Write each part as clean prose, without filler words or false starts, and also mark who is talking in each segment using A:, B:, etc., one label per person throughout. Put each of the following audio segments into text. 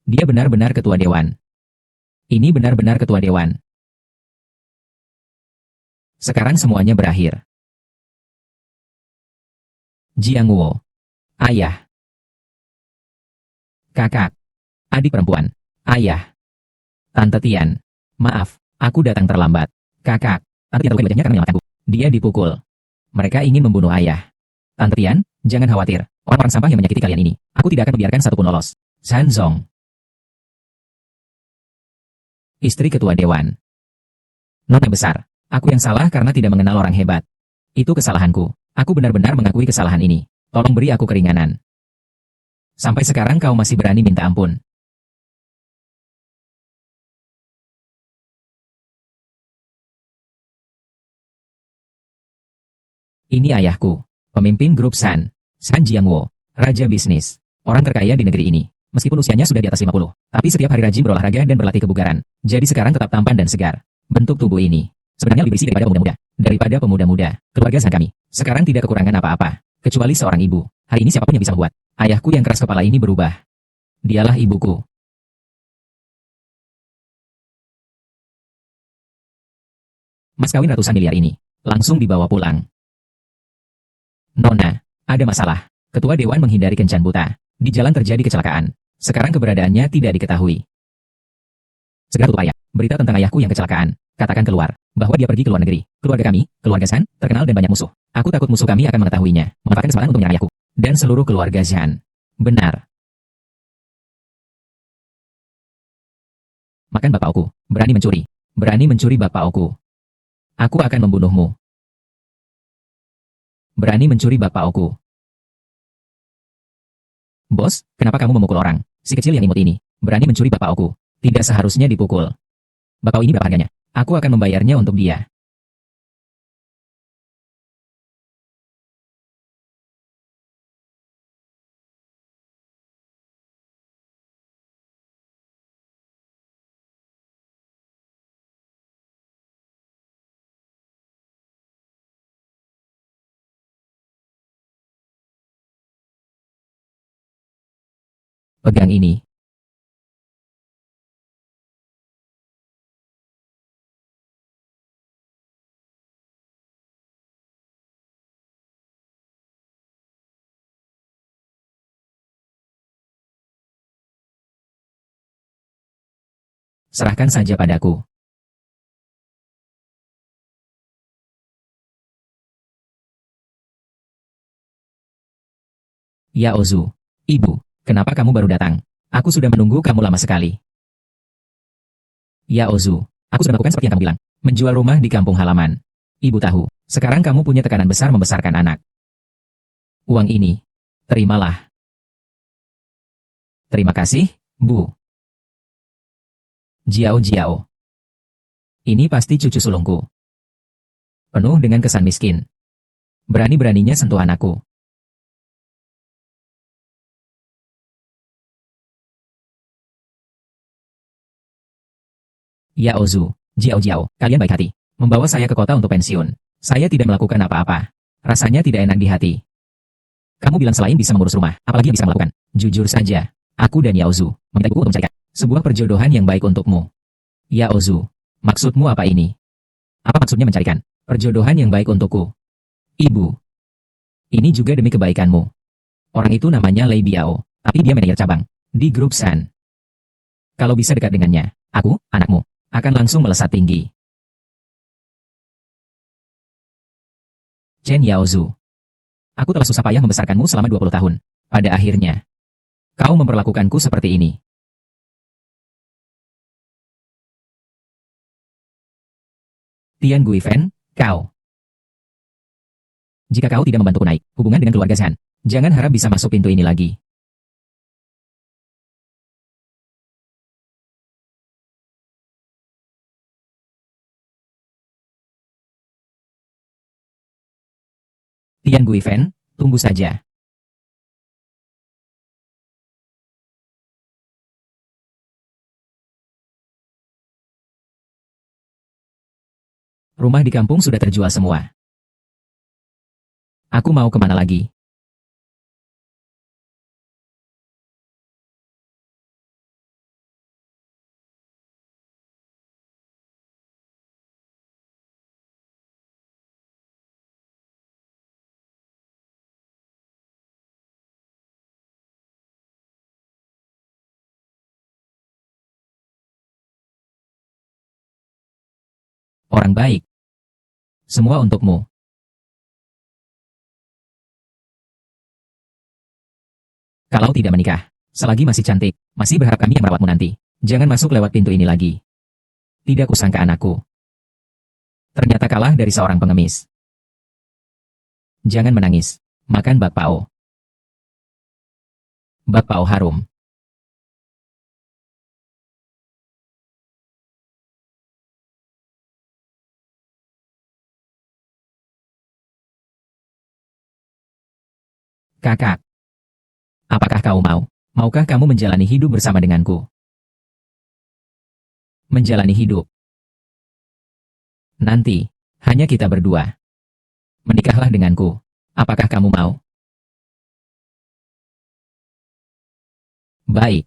A: Dia benar-benar ketua dewan. Ini benar-benar ketua dewan. Sekarang semuanya berakhir. Jiang Wo. Ayah. Kakak. Adik perempuan. Ayah. Tante Tian. Maaf, aku datang terlambat. Kakak. Tante Tian terluka di wajahnya karena menyelamatkanku. Dia dipukul. Mereka ingin membunuh ayah. Tante Tian, jangan khawatir. Orang-orang sampah yang menyakiti kalian ini, aku tidak akan membiarkan satupun lolos. San Zong. Istri ketua dewan. Nona besar, aku yang salah karena tidak mengenal orang hebat. Itu kesalahanku. Aku benar-benar mengakui kesalahan ini. Tolong beri aku keringanan. Sampai sekarang kau masih berani minta ampun. Ini ayahku, pemimpin grup San Jiangwo, raja bisnis, orang terkaya di negeri ini. Meskipun usianya sudah di atas 50, tapi setiap hari rajin berolahraga dan berlatih kebugaran. Jadi sekarang tetap tampan dan segar. Bentuk tubuh ini sebenarnya lebih berisi daripada pemuda-muda. Keluarga Zhang kami sekarang tidak kekurangan apa-apa, kecuali seorang ibu. Hari ini siapapun yang bisa membuat ayahku yang keras kepala ini berubah. Dialah ibuku. Mas kawin ratusan miliar ini langsung dibawa pulang. Nona, ada masalah. Ketua dewan menghindari kencan buta. Di jalan terjadi kecelakaan. Sekarang keberadaannya tidak diketahui. Segera tutup ayah. Berita tentang ayahku yang kecelakaan. Katakan keluar bahwa dia pergi ke luar negeri. Keluarga kami, keluarga Zhan, terkenal dan banyak musuh. Aku takut musuh kami akan mengetahuinya, memanfaatkan kesempatan untuk menyerang ayahku dan seluruh keluarga Zhan. Benar. Makan bapak Oku. Berani mencuri. Berani mencuri bapak Oku. Aku akan membunuhmu. Berani mencuri bapak Oku. Bos, kenapa kamu memukul orang? Si kecil yang imut ini berani mencuri bapak Oku. Tidak seharusnya dipukul. Bakau ini berapa harganya? Aku akan membayarnya untuk dia. Pegang ini. Serahkan saja padaku. Ya Ozu. Ibu, kenapa kamu baru datang? Aku sudah menunggu kamu lama sekali. Ya Ozu, aku sudah melakukan seperti yang kamu bilang. Menjual rumah di kampung halaman. Ibu tahu, sekarang kamu punya tekanan besar membesarkan anak. Uang ini, terimalah. Terima kasih, Bu. Jiao Jiao. Ini pasti cucu sulungku. Penuh dengan kesan miskin. Berani-beraninya sentuh anakku. Ya Ozu, Jiao Jiao, kalian baik hati. Membawa saya ke kota untuk pensiun. Saya tidak melakukan apa-apa. Rasanya tidak enak di hati. Kamu bilang selain bisa mengurus rumah, apalagi yang bisa melakukan? Jujur saja, aku dan Yaozu meminta ibuku untuk mencarikan sebuah perjodohan yang baik untukmu. Yaozu, maksudmu apa ini? Apa maksudnya mencarikan perjodohan yang baik untukku? Ibu, ini juga demi kebaikanmu. Orang itu namanya Lei Biao, tapi dia manajer cabang di grup San. Kalau bisa dekat dengannya, aku, anakmu, akan langsung melesat tinggi. Chen Yaozu. Aku telah susah payah membesarkanmu selama 20 tahun. Pada akhirnya, kau memperlakukanku seperti ini. Tian Guifen, kau. Jika kau tidak membantuku naik hubungan dengan keluarga Zhan, jangan harap bisa masuk pintu ini lagi. Tian Guifen, tunggu saja. Rumah di kampung sudah terjual semua. Aku mau kemana lagi? Orang baik. Semua untukmu. Kalau tidak menikah, selagi masih cantik, masih berharap kami yang merawatmu nanti. Jangan masuk lewat pintu ini lagi. Tidak kusangka anakku. Ternyata kalah dari seorang pengemis. Jangan menangis. Makan bakpao. Bakpao harum. Kakak. Apakah kau mau? Maukah kamu menjalani hidup bersama denganku? Menjalani hidup. Nanti, hanya kita berdua. Menikahlah denganku. Apakah kamu mau? Baik.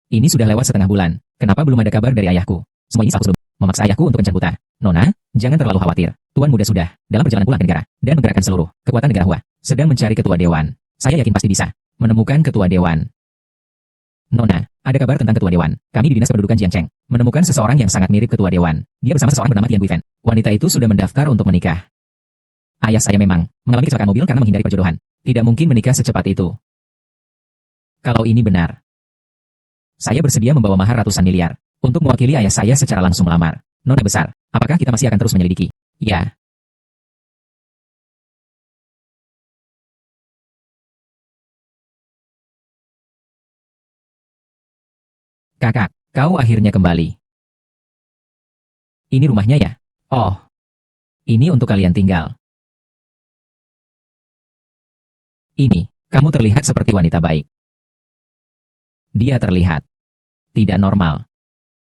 A: Ini sudah lewat setengah bulan. Kenapa belum ada kabar dari ayahku? Semua ini salahku memaksa ayahku untuk kencan buta. Nona, jangan terlalu khawatir. Tuan muda sudah dalam perjalanan pulang ke negara dan menggerakkan seluruh kekuatan negara Hua. Sedang mencari ketua dewan. Saya yakin pasti bisa menemukan ketua dewan. Nona, ada kabar tentang ketua dewan. Kami di Dinas Kependudukan Jiangcheng menemukan seseorang yang sangat mirip ketua dewan. Dia bersama seseorang bernama Tian Guifen. Wanita itu sudah mendaftar untuk menikah. Ayah saya memang mengalami kecelakaan mobil karena menghindari perjodohan. Tidak mungkin menikah secepat itu. Kalau ini benar, saya bersedia membawa mahar ratusan miliar untuk mewakili ayah saya secara langsung melamar. Nona besar, apakah kita masih akan terus menyelidiki? Ya. Kakak, kau akhirnya kembali. Ini rumahnya ya? Oh, ini untuk kalian tinggal. Ini, kamu terlihat seperti wanita baik. Dia terlihat tidak normal.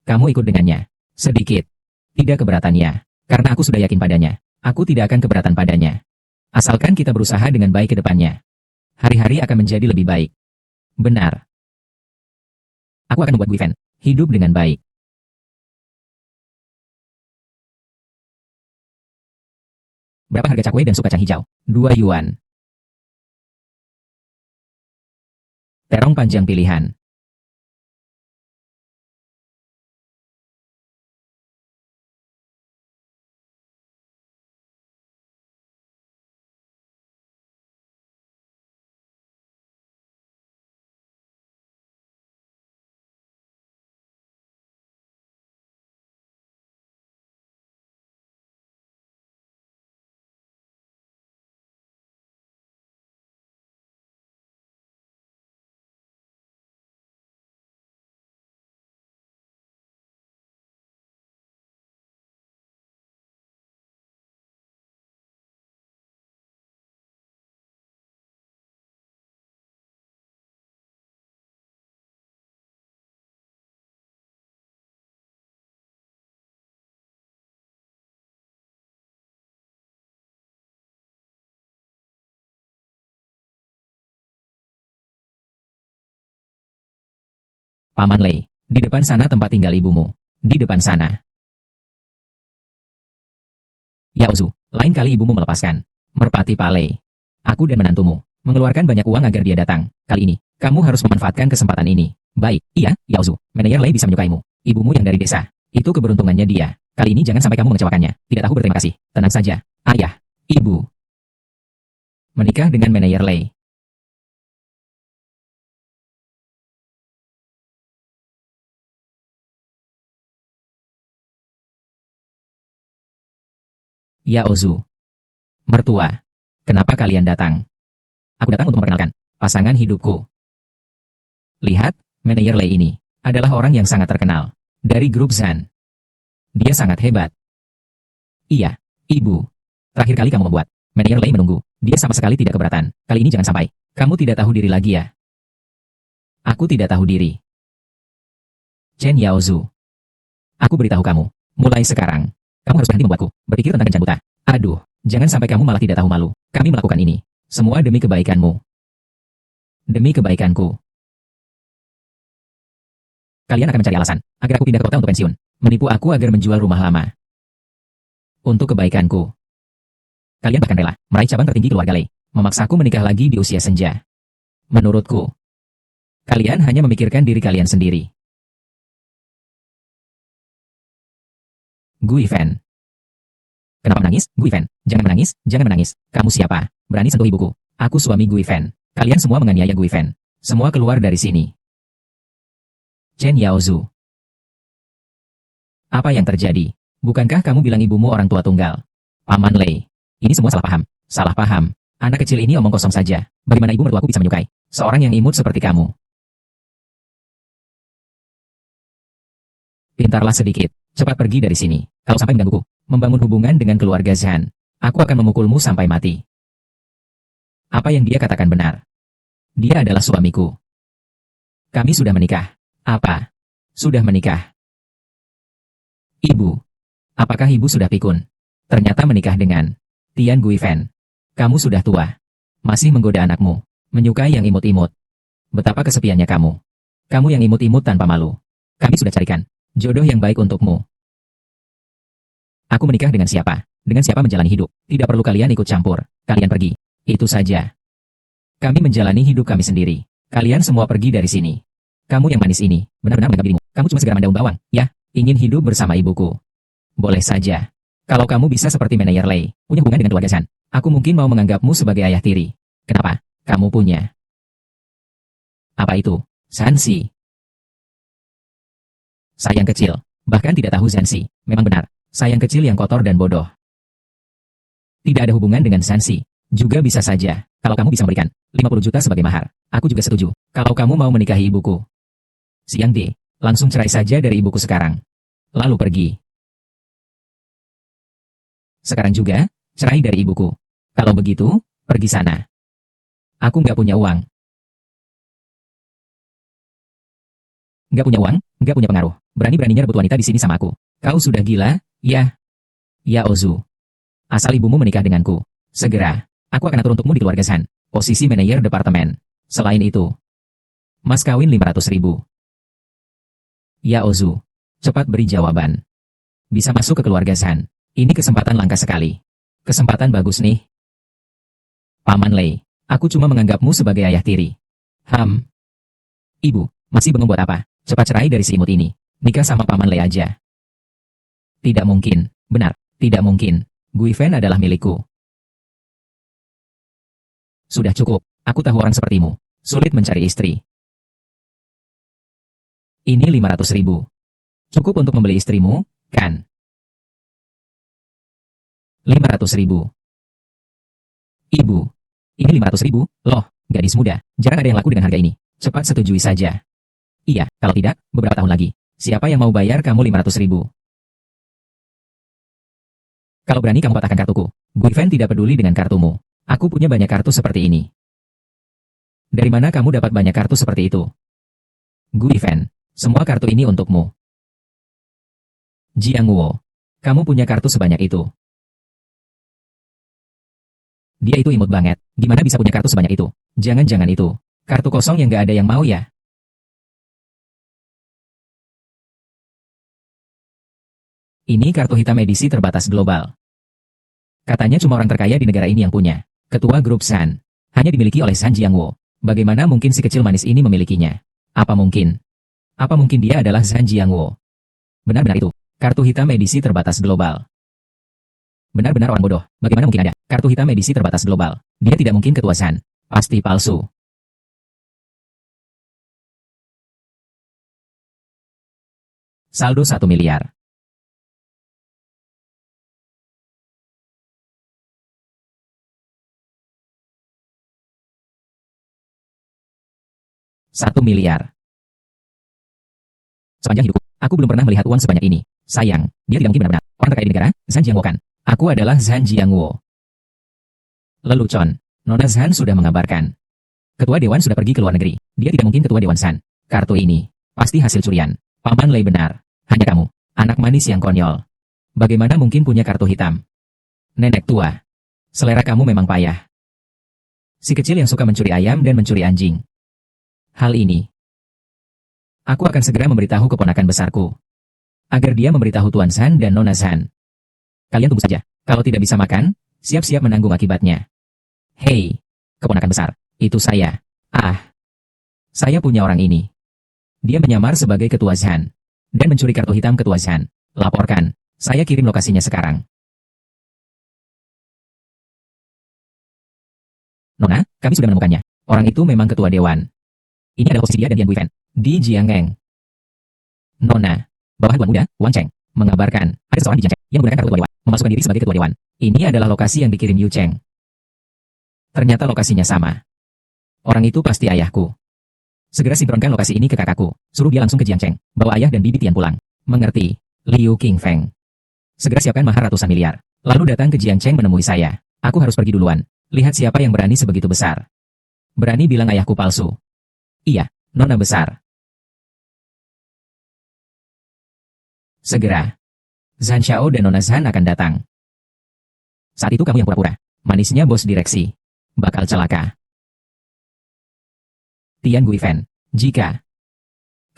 A: Kamu ikut dengannya. Sedikit. Tidak keberatannya. Karena aku sudah yakin padanya. Aku tidak akan keberatan padanya. Asalkan kita berusaha dengan baik ke depannya. Hari-hari akan menjadi lebih baik. Benar. Aku akan membuat Guifen hidup dengan baik. Berapa harga cakwe dan sup kacang hijau? 2 yuan. Terong panjang pilihan. Paman Lei, di depan sana tempat tinggal ibumu. Di depan sana. Ya Ozu, lain kali ibumu melepaskan merpati Pak Lei. Aku dan menantumu mengeluarkan banyak uang agar dia datang. Kali ini, kamu harus memanfaatkan kesempatan ini. Baik, iya, Ya Ozu, manajer Lei bisa menyukaimu. Ibumu yang dari desa. Itu keberuntungannya dia. Kali ini jangan sampai kamu mengecewakannya. Tidak tahu berterima kasih. Tenang saja. Ayah, ibu. Menikah dengan manajer Lei. Ya Ozu. Mertua. Kenapa kalian datang? Aku datang untuk memperkenalkan pasangan hidupku. Lihat, manajer Lei ini adalah orang yang sangat terkenal dari grup Zan. Dia sangat hebat. Iya, ibu. Terakhir kali kamu membuat manajer Lei menunggu. Dia sama sekali tidak keberatan. Kali ini jangan sampai kamu tidak tahu diri lagi ya. Aku tidak tahu diri. Chen Yaozu. Aku beritahu kamu. Mulai sekarang, kamu harus berhenti membuatku berpikir tentang kencan buta. Aduh, jangan sampai kamu malah tidak tahu malu. Kami melakukan ini. Semua demi kebaikanmu. Demi kebaikanku. Kalian akan mencari alasan agar aku pindah ke kota untuk pensiun. Menipu aku agar menjual rumah lama. Untuk kebaikanku. Kalian bahkan rela meraih cabang tertinggi keluarga Lei. Memaksaku menikah lagi di usia senja. Menurutku, kalian hanya memikirkan diri kalian sendiri. Gui Fan. Kenapa menangis, Gui Fan? Jangan menangis, jangan menangis. Kamu siapa? Berani sentuh ibuku? Aku suami Gui Fan. Kalian semua menganiaya Gui Fan. Semua keluar dari sini. Chen Yaozu. Apa yang terjadi? Bukankah kamu bilang ibumu orang tua tunggal? Paman Lei. Ini semua salah paham. Salah paham. Anak kecil ini omong kosong saja. Bagaimana ibu mertuaku bisa menyukai seorang yang imut seperti kamu? Pintarlah sedikit. Cepat pergi dari sini. Kalau sampai menggangguku, membangun hubungan dengan keluarga Zhan, aku akan memukulmu sampai mati. Apa yang dia katakan benar. Dia adalah suamiku. Kami sudah menikah. Apa? Sudah menikah. Ibu. Apakah ibu sudah pikun? Ternyata menikah dengan Tian Gui Fan. Kamu sudah tua. Masih menggoda anakmu. Menyukai yang imut-imut. Betapa kesepiannya kamu. Kamu yang imut-imut tanpa malu. Kami sudah carikan jodoh yang baik untukmu. Aku menikah dengan siapa? Dengan siapa menjalani hidup? Tidak perlu kalian ikut campur. Kalian pergi. Itu saja. Kami menjalani hidup kami sendiri. Kalian semua pergi dari sini. Kamu yang manis ini, benar-benar menganggap dirimu. Kamu cuma segera mendaun bawang, ya? Ingin hidup bersama ibuku. Boleh saja. Kalau kamu bisa seperti Meneyer Lei, punya hubungan dengan keluarga Zhan, aku mungkin mau menganggapmu sebagai ayah tiri. Kenapa? Kamu punya. Apa itu? Zanshi. Sayang kecil. Bahkan tidak tahu Zanshi. Memang benar. Sayang kecil yang kotor dan bodoh. Tidak ada hubungan dengan Zanshi. Juga bisa saja. Kalau kamu bisa memberikan 50 juta sebagai mahar, aku juga setuju. Kalau kamu mau menikahi ibuku. Siang D. Langsung cerai saja dari ibuku sekarang. Lalu pergi. Sekarang juga, cerai dari ibuku. Kalau begitu, pergi sana. Aku nggak punya uang. Nggak punya uang, nggak punya pengaruh. Berani-beraninya rebut wanita di sini sama aku. Kau sudah gila, ya? Ya Ozu. Asal ibumu menikah denganku. Segera, aku akan atur untukmu di keluarga Zhan. Posisi manajer departemen. Selain itu, mas kawin 500.000. Ya Ozu. Cepat beri jawaban. Bisa masuk ke keluarga Zhan. Ini kesempatan langka sekali. Kesempatan bagus nih. Paman Lei, aku cuma menganggapmu sebagai ayah tiri. Ibu, masih bengong buat apa? Cepat cerai dari si imut ini. Nikah sama Paman Lei aja. Tidak mungkin. Benar, tidak mungkin. Gui Fan adalah milikku. Sudah cukup. Aku tahu orang sepertimu. Sulit mencari istri. Ini 500.000. Cukup untuk membeli istrimu, kan? 500.000. Ibu. Ini 500.000, loh, gadis muda. Jarang ada yang laku dengan harga ini. Cepat setujui saja. Iya, kalau tidak, beberapa tahun lagi. Siapa yang mau bayar kamu 500.000? Kalau berani kamu patahkan kartuku. Gui Fan tidak peduli dengan kartumu. Aku punya banyak kartu seperti ini. Dari mana kamu dapat banyak kartu seperti itu? Gui Fan, semua kartu ini untukmu. Jiang Wo, kamu punya kartu sebanyak itu. Dia itu imut banget. Gimana bisa punya kartu sebanyak itu? Jangan-jangan itu kartu kosong yang gak ada yang mau ya? Ini kartu hitam edisi terbatas global. Katanya cuma orang terkaya di negara ini yang punya. Ketua grup Zhan. Hanya dimiliki oleh Zhan Jiangwo. Bagaimana mungkin si kecil manis ini memilikinya? Apa mungkin? Apa mungkin dia adalah Zhan Jiangwo? Benar-benar itu. Kartu hitam edisi terbatas global. Benar-benar orang bodoh. Bagaimana mungkin ada kartu hitam edisi terbatas global? Dia tidak mungkin ketua Zhan. Pasti palsu. Saldo 1 miliar. Satu miliar. Sepanjang hidupku, aku belum pernah melihat uang sebanyak ini. Sayang, dia tidak mungkin benar-benar orang terkaya di negara, Zhan Jiangwo kan? Aku adalah Zhan Jiangwo. Lelucon, Nona Zhan sudah mengabarkan. Ketua Dewan sudah pergi ke luar negeri. Dia tidak mungkin ketua Dewan Zhan. Kartu ini, pasti hasil curian. Paman Lei benar. Hanya kamu, anak manis yang konyol. Bagaimana mungkin punya kartu hitam? Nenek tua. Selera kamu memang payah. Si kecil yang suka mencuri ayam dan mencuri anjing. Hal ini, aku akan segera memberitahu keponakan besarku. Agar dia memberitahu Tuan Zhan dan Nona Zhan. Kalian tunggu saja. Kalau tidak bisa makan, siap-siap menanggung akibatnya. Hei, keponakan besar, itu saya. Saya punya orang ini. Dia menyamar sebagai ketua Zhan. Dan mencuri kartu hitam ketua Zhan. Laporkan. Saya kirim lokasinya sekarang. Nona, kami sudah menemukannya. Orang itu memang ketua dewan. Ini adalah posisi dia dan Dian Guifen. Di Jiangeng. Nona, bawahan Tuan Muda, Wang Cheng, mengabarkan ada seseorang di Jiangeng yang menggunakan kartu ketua dewan, memasukkan diri sebagai ketua dewan. Ini adalah lokasi yang dikirim Yu Cheng. Ternyata lokasinya sama. Orang itu pasti ayahku. Segera sinkronkan lokasi ini ke kakakku. Suruh dia langsung ke Jiangcheng. Bawa ayah dan bibi Tian pulang. Mengerti? Liu Qingfeng. Segera siapkan mahar ratusan miliar. Lalu datang ke Jiangcheng menemui saya. Aku harus pergi duluan. Lihat siapa yang berani sebegitu besar. Berani bilang ayahku palsu. Iya, nona besar. Segera. Zhan Xiao dan nona Zhan akan datang. Saat itu kamu yang pura-pura. Manisnya bos direksi. Bakal celaka. Tian Guifen, jika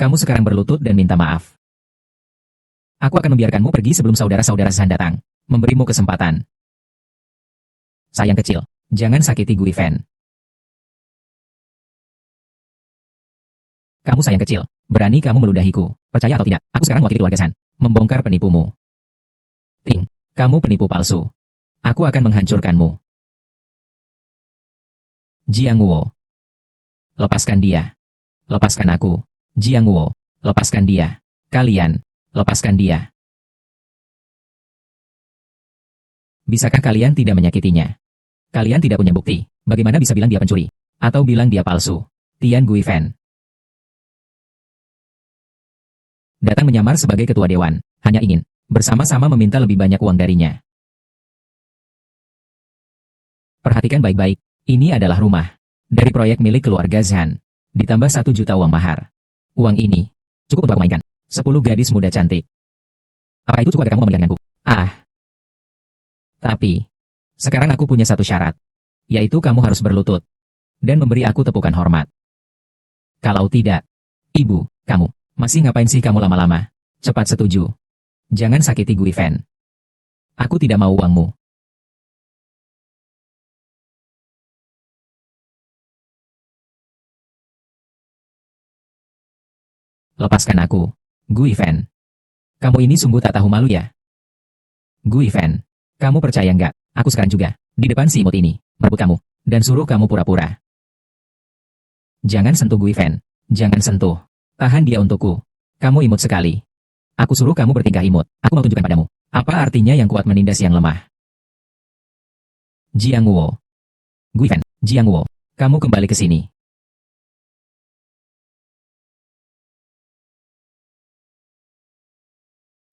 A: kamu sekarang berlutut dan minta maaf, aku akan membiarkanmu pergi sebelum saudara-saudara Zhan datang, memberimu kesempatan. Sayang kecil, jangan sakiti Guifen. Kamu sayang kecil, berani kamu meludahiku, percaya atau tidak, aku sekarang mewakili keluarga Zhan, membongkar penipumu. Ting, kamu penipu palsu. Aku akan menghancurkanmu. Jiang Wuo. Lepaskan dia. Lepaskan aku. Jiang Wuo. Lepaskan dia. Kalian. Lepaskan dia. Bisakah kalian tidak menyakitinya? Kalian tidak punya bukti. Bagaimana bisa bilang dia pencuri? Atau bilang dia palsu? Tian Guifen. Datang menyamar sebagai ketua dewan. Hanya ingin bersama-sama meminta lebih banyak uang darinya. Perhatikan baik-baik. Ini adalah rumah. Dari proyek milik keluarga Zhan. Ditambah 1 juta uang mahar. Uang ini cukup untuk aku mainkan. 10 gadis muda cantik. Apa itu cukup agar kamu menikah denganku? Ah. Tapi, sekarang aku punya satu syarat. Yaitu kamu harus berlutut. Dan memberi aku tepukan hormat. Kalau tidak, ibu, kamu, masih ngapain sih kamu lama-lama? Cepat setuju. Jangan sakiti Guifen. Aku tidak mau uangmu. Lepaskan aku. Guifen. Kamu ini sungguh tak tahu malu ya? Guifen. Kamu percaya nggak? Aku sekarang juga. Di depan si imut ini. Merebut kamu. Dan suruh kamu pura-pura. Jangan sentuh Guifen. Jangan sentuh. Tahan dia untukku. Kamu imut sekali. Aku suruh kamu bertingkah imut. Aku mau tunjukkan padamu. Apa artinya yang kuat menindas yang lemah? Jiang Wuo. Guifen. Jiang Wuo. Kamu kembali ke sini.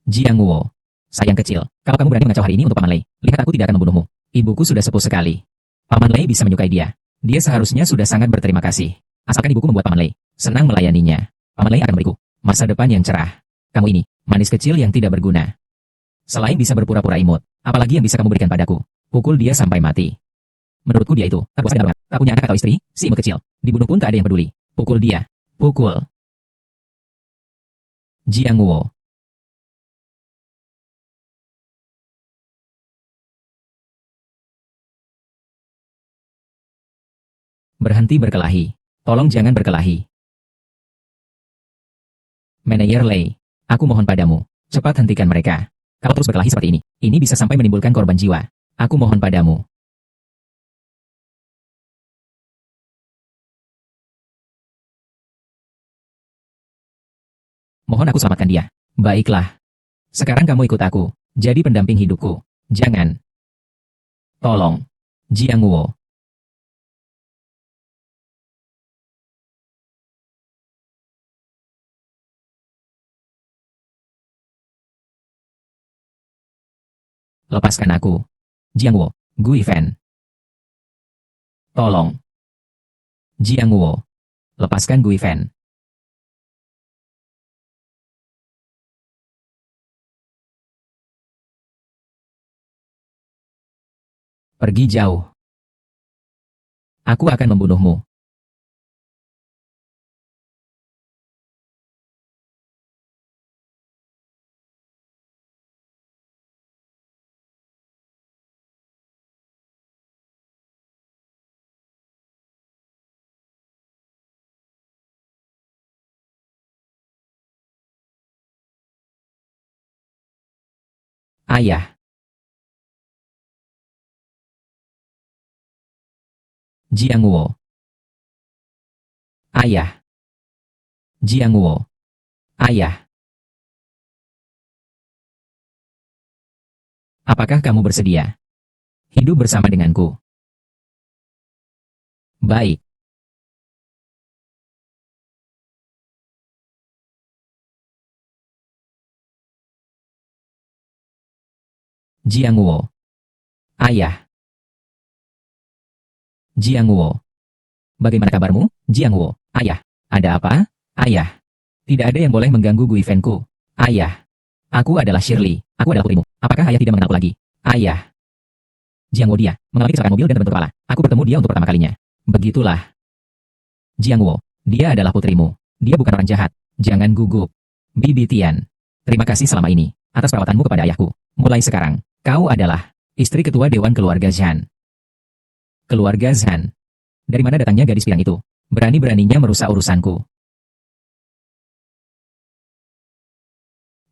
A: Jiang Wuo. Sayang kecil, kalau kamu berani mengacau hari ini untuk Paman Lei, lihat aku tidak akan membunuhmu. Ibuku sudah sepuh sekali. Paman Lei bisa menyukai dia. Dia seharusnya sudah sangat berterima kasih. Asalkan ibuku membuat Paman Lei senang melayaninya. Paman Lei akan memberiku masa depan yang cerah. Kamu ini, manis kecil yang tidak berguna. Selain bisa berpura-pura imut, apalagi yang bisa kamu berikan padaku? Pukul dia sampai mati. Menurutku dia itu, tak puas dan arrogan, tak punya anak atau istri, si imut kecil. Dibunuh pun tak ada yang peduli. Pukul dia. Pukul. Jiang Wuo. Berhenti berkelahi. Tolong jangan berkelahi. Manajer Lei, aku mohon padamu, cepat hentikan mereka. Kalau terus berkelahi seperti ini bisa sampai menimbulkan korban jiwa. Aku mohon padamu. Mohon aku selamatkan dia. Baiklah. Sekarang kamu ikut aku, jadi pendamping hidupku. Jangan. Tolong. Jiang Wuo. Lepaskan aku. Jiang Wuo. Guifen. Tolong. Jiang Wuo. Lepaskan Guifen. Pergi jauh. Aku akan membunuhmu. Ayah. Jiangwo. Ayah. Jiangwo. Ayah. Apakah kamu bersedia hidup bersama denganku? Baik. Jiangwo. Ayah. Jiangwo. Bagaimana kabarmu, Jiangwo? Ayah. Ada apa? Ayah. Tidak ada yang boleh mengganggu Guifenku. Ayah. Aku adalah Shirley. Aku adalah putrimu. Apakah ayah tidak mengenalku lagi? Ayah. Jiangwo, dia mengalami kecelakaan mobil dan terbentur kepala. Aku bertemu dia untuk pertama kalinya. Begitulah. Jiangwo. Dia adalah putrimu. Dia bukan orang jahat. Jangan gugup. Bibi Tian. Terima kasih selama ini atas perawatanmu kepada ayahku. Mulai sekarang, kau adalah istri ketua Dewan Keluarga Zhan. Keluarga Zhan. Dari mana datangnya gadis pirang itu? Berani-beraninya merusak urusanku.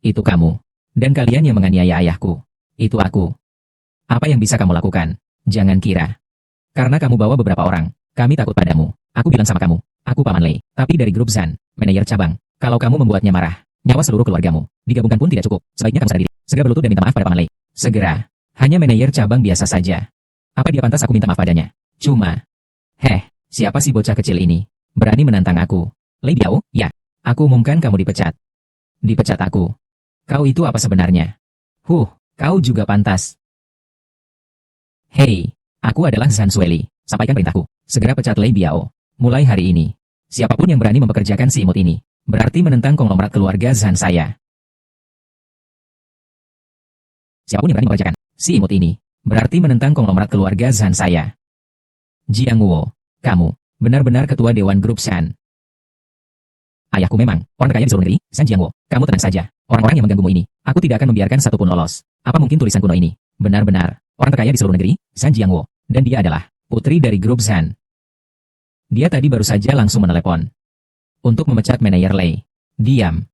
A: Itu kamu. Dan kalian yang menganiaya ayahku. Itu aku. Apa yang bisa kamu lakukan? Jangan kira. Karena kamu bawa beberapa orang, kami takut padamu. Aku bilang sama kamu, aku Paman Lei, tapi dari grup Zhan, manajer cabang. Kalau kamu membuatnya marah, nyawa seluruh keluargamu, digabungkan pun tidak cukup. Sebaiknya kamu sadar diri. Segera berlutut dan minta maaf pada Paman Lei. Segera. Hanya manajer cabang biasa saja. Apa dia pantas aku minta maaf padanya? Cuma. Siapa sih bocah kecil ini? Berani menantang aku. Lei Biao, ya. Aku umumkan kamu dipecat. Dipecat aku. Kau itu apa sebenarnya? Kau juga pantas. Hei, aku adalah Zhan Sueli. Sampaikan perintahku. Segera pecat Lei Biao. Mulai hari ini. Siapapun yang berani mempekerjakan si imut ini, berarti menentang konglomerat keluarga Zhan saya. Siapapun yang berani mempekerjakan si imut ini, berarti menentang konglomerat keluarga Zhan saya. Jiangwo, kamu, benar-benar ketua Dewan Grup Zhan. Ayahku memang, orang terkaya di seluruh negeri, Zhan Jiangwo. Kamu tenang saja, orang-orang yang mengganggumu ini, aku tidak akan membiarkan satupun lolos. Apa mungkin tulisan kuno ini? Benar-benar, orang terkaya di seluruh negeri, Zhan Jiangwo. Dan dia adalah putri dari grup Zhan. Dia tadi baru saja langsung menelepon untuk memecat manajer Lei. Diam.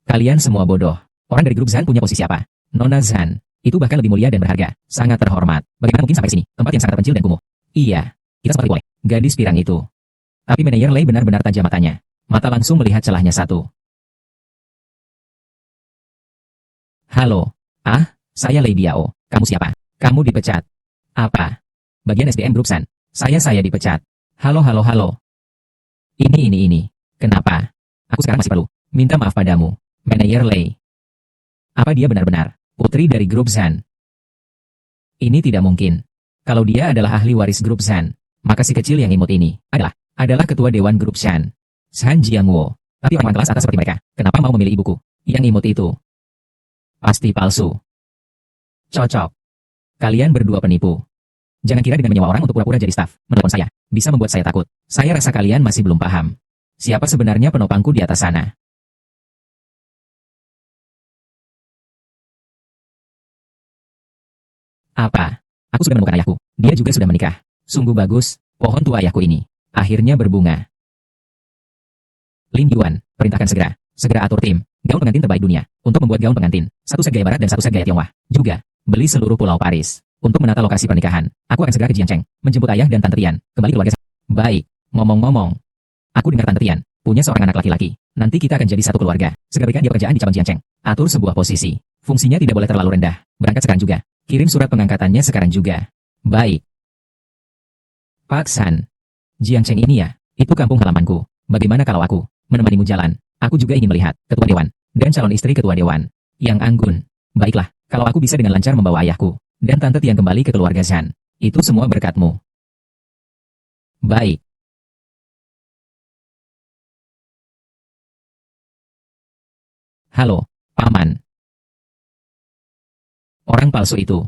A: Kalian semua bodoh. Orang dari grup Zhan punya posisi apa? Nona Zhan. Itu bahkan lebih mulia dan berharga. Sangat terhormat. Bagaimana mungkin sampai sini? Tempat yang sangat terpencil dan kumuh. Iya. Kita seperti boleh. Gadis pirang itu. Tapi manajer Lei benar-benar tajam matanya. Mata langsung melihat celahnya satu. Halo. Saya Lei Biao. Kamu siapa? Kamu dipecat. Apa? Bagian SDM Grup Zhan. Saya dipecat. Halo. Ini. Kenapa? Aku sekarang masih perlu minta maaf padamu, manajer Lei. Apa dia benar-benar putri dari Grup Zhan? Ini tidak mungkin. Kalau dia adalah ahli waris Grup Zhan, maka si kecil yang imut ini adalah ketua Dewan Grup Zhan. Zhan Jiangwo. Tapi orang kelas atas seperti mereka, kenapa mau memilih ibuku? Yang imut itu pasti palsu. Cocok. Kalian berdua penipu. Jangan kira dengan menyewa orang untuk pura-pura jadi staf menelpon saya bisa membuat saya takut. Saya rasa kalian masih belum paham siapa sebenarnya penopangku di atas sana. Apa? Aku sudah menemukan ayahku. Dia juga sudah menikah. Sungguh bagus, pohon tua ayahku ini akhirnya berbunga. Lin Yuan, perintahkan segera atur tim gaun pengantin terbaik dunia untuk membuat gaun pengantin, satu set gaya barat dan satu set gaya Tionghoa. Juga beli seluruh pulau Paris untuk menata lokasi pernikahan. Aku akan segera ke Jiangcheng, menjemput ayah dan tante Tian, kembali keluarga. Baik, ngomong-ngomong, aku dengar tante Tian punya seorang anak laki-laki. Nanti kita akan jadi satu keluarga. Segera berikan dia pekerjaan di cabang Jiangcheng. Atur sebuah posisi. Fungsinya tidak boleh terlalu rendah. Berangkat sekarang juga. Kirim surat pengangkatannya sekarang juga. Baik. Pak San. Jiangcheng ini ya, itu kampung halamanku. Bagaimana kalau aku menemanimu jalan? Aku juga ingin melihat ketua dewan dan calon istri ketua dewan yang anggun. Baiklah, kalau aku bisa dengan lancar membawa ayahku dan tante Tian kembali ke keluarga Zhan, itu semua berkatmu. Baik. Halo, Paman. Orang palsu itu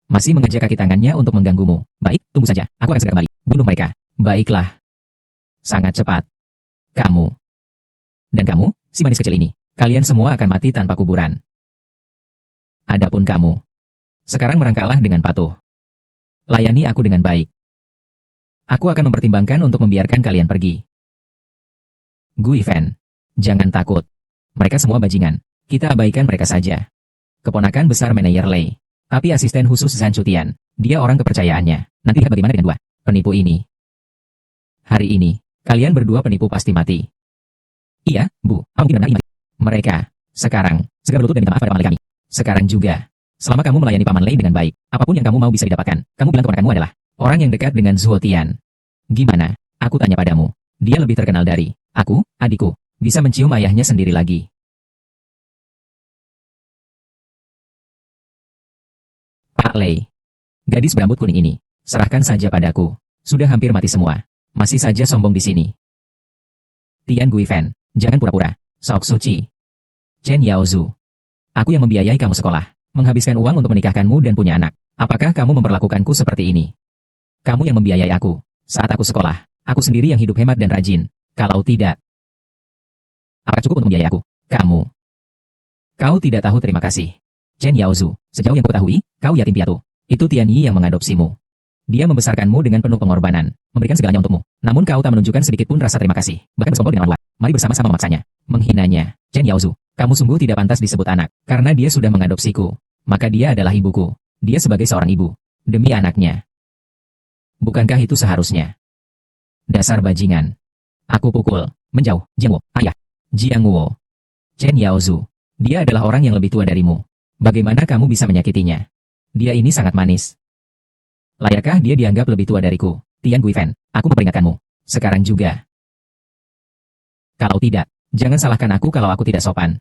A: masih mengejek kaki tangannya untuk mengganggumu. Baik, tunggu saja. Aku akan segera kembali. Bunuh mereka. Baiklah. Sangat cepat. Kamu. Dan kamu, si manis kecil ini. Kalian semua akan mati tanpa kuburan. Adapun kamu. Sekarang merangkaklah dengan patuh. Layani aku dengan baik. Aku akan mempertimbangkan untuk membiarkan kalian pergi. Guifan. Jangan takut. Mereka semua bajingan. Kita abaikan mereka saja. keponakan besar manajer Lei. Tapi asisten khusus Zhan Chutian, dia orang kepercayaannya. Nanti lihat bagaimana dengan dua penipu ini. Hari ini, kalian berdua penipu pasti mati. Iya, Bu, kamu mungkin benar. Mereka, sekarang, segera berlutut dan minta maaf pada paman Lei kami. Sekarang juga, selama kamu melayani paman Lei dengan baik, apapun yang kamu mau bisa didapatkan. Kamu bilang keponakanmu adalah orang yang dekat dengan Zhuo Tian. Gimana? Aku tanya padamu. Dia lebih terkenal dari aku, adikku. Bisa mencium ayahnya sendiri lagi. Pak Lei. Gadis berambut kuning ini, serahkan saja padaku. Sudah hampir mati semua. Masih saja sombong di sini. Tian Guifan, jangan pura-pura. Sok Suci. Chen Yaozhu. Aku yang membiayai kamu sekolah, menghabiskan uang untuk menikahkanmu dan punya anak. Apakah kamu memperlakukanku seperti ini? Kamu yang membiayai aku. Saat aku sekolah, aku sendiri yang hidup hemat dan rajin. Kalau tidak, apakah cukup untuk membiayai aku? Kamu. Kau tidak tahu terima kasih. Chen Yaozhu, sejauh yang kutahui, kau yatim piatu. Itu Tian Yi yang mengadopsimu. Dia membesarkanmu dengan penuh pengorbanan, memberikan segalanya untukmu. Namun kau tak menunjukkan sedikit pun rasa terima kasih, bahkan bersekongkol dengan orang tua. Mari bersama-sama memaksanya, menghinanya. Chen Yaozhu, kamu sungguh tidak pantas disebut anak, karena dia sudah mengadopsiku. Maka dia adalah ibuku. Dia sebagai seorang ibu, demi anaknya. Bukankah itu seharusnya? Dasar bajingan. Aku pukul, menjauh, Jiang Wo, ayah. Jiang Wo. Chen Yaozhu, dia adalah orang yang lebih tua darimu. Bagaimana kamu bisa menyakitinya? Dia ini sangat manis. Layakkah dia dianggap lebih tua dariku? Tian Guifan, aku memperingatkanmu. Sekarang juga. Kalau tidak, jangan salahkan aku kalau aku tidak sopan.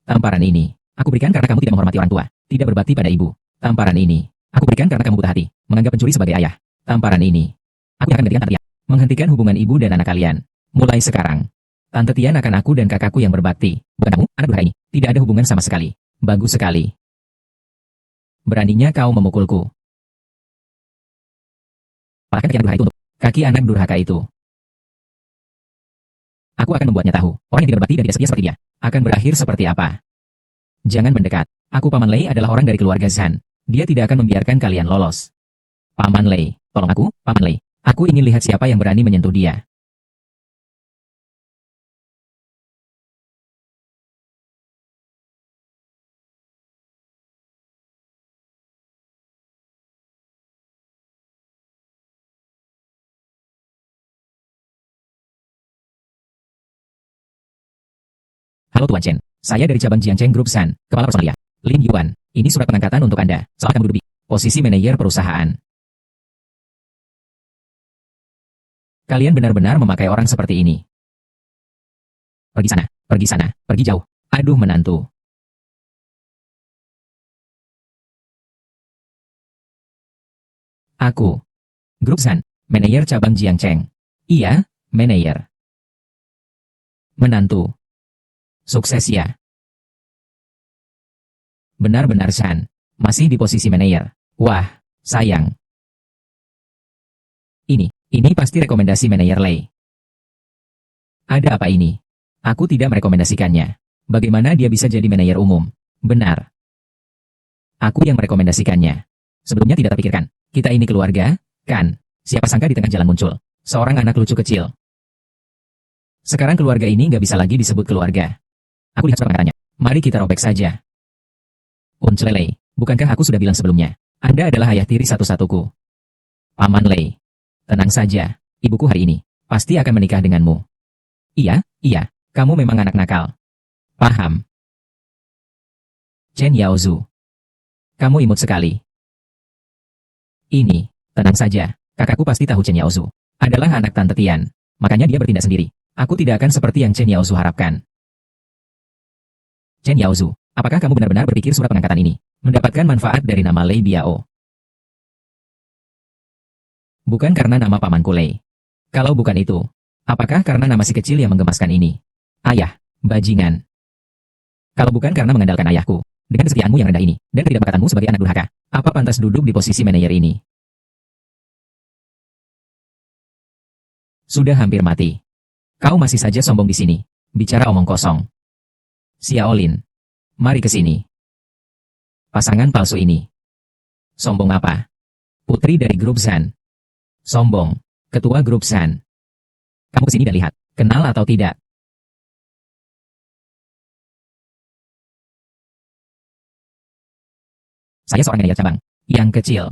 A: Tamparan ini, aku berikan karena kamu tidak menghormati orang tua, tidak berbakti pada ibu. Tamparan ini, aku berikan karena kamu buta hati, menganggap pencuri sebagai ayah. Tamparan ini, aku akan gantikan Tante Tian, menghentikan hubungan ibu dan anak kalian. Mulai sekarang, Tante Tian akan aku dan kakakku yang berbakti, bukan kamu, anak durhaka ini. Tidak ada hubungan sama sekali. Bagus sekali. Beraninya kau memukulku. Palahkan kaki anak durhaka itu untuk kaki anak durhaka itu. Aku akan membuatnya tahu, orang yang tidak berbakti dan tidak setia seperti dia, akan berakhir seperti apa. Jangan mendekat. Aku Paman Lei adalah orang dari keluarga Zhan. Dia tidak akan membiarkan kalian lolos. Paman Lei, tolong aku, Paman Lei. Aku ingin lihat siapa yang berani menyentuh dia. Halo Tuan Chen, saya dari cabang Jiangcheng Group Zhan, kepala personalia. Lin Yuan, ini surat pengangkatan untuk Anda. Selamat kamu duduk di posisi manajer perusahaan. Kalian benar-benar memakai orang seperti ini. Pergi sana, pergi sana, pergi jauh. Aduh menantu. Aku. Grup Zhan, manajer cabang Jiangcheng. Iya, manajer. Menantu. Sukses ya. Benar-benar Zhan. Masih di posisi manajer. Wah, sayang. Ini pasti rekomendasi manajer Lei. Ada apa ini? Aku tidak merekomendasikannya. Bagaimana dia bisa jadi manajer umum? Benar. Aku yang merekomendasikannya. Sebelumnya tidak terpikirkan. Kita ini keluarga, kan? Siapa sangka di tengah jalan muncul seorang anak lucu kecil. Sekarang keluarga ini nggak bisa lagi disebut keluarga. Aku lihat surat pengangkatannya. Mari kita robek saja. Uncle Lei, bukankah aku sudah bilang sebelumnya? Anda adalah ayah tiri satu-satuku. Paman Lei. Tenang saja, ibuku hari ini pasti akan menikah denganmu. Iya, kamu memang anak nakal. Paham. Chen Yaozhu. Kamu imut sekali. Ini, tenang saja, kakakku pasti tahu Chen Yaozhu adalah anak Tante Tian, makanya dia bertindak sendiri. Aku tidak akan seperti yang Chen Yaozhu harapkan. Chen Yaozhu, apakah kamu benar-benar berpikir surat pengangkatan ini mendapatkan manfaat dari nama Lei Biao? Bukan karena nama pamanku Lei. Kalau bukan itu, apakah karena nama si kecil yang menggemaskan ini? Ayah, bajingan. Kalau bukan karena mengandalkan ayahku, dengan kesetiaanmu yang rendah ini, dan ketidakbakatanmu sebagai anak durhaka, apa pantas duduk di posisi manajer ini? Sudah hampir mati. Kau masih saja sombong di sini, bicara omong kosong. Xiaolin, mari ke sini. Pasangan palsu ini. Sombong apa? Putri dari grup Zhan. Sombong, ketua grup Zhan. Kamu kesini dan lihat, kenal atau tidak? Saya seorang manajer cabang yang kecil.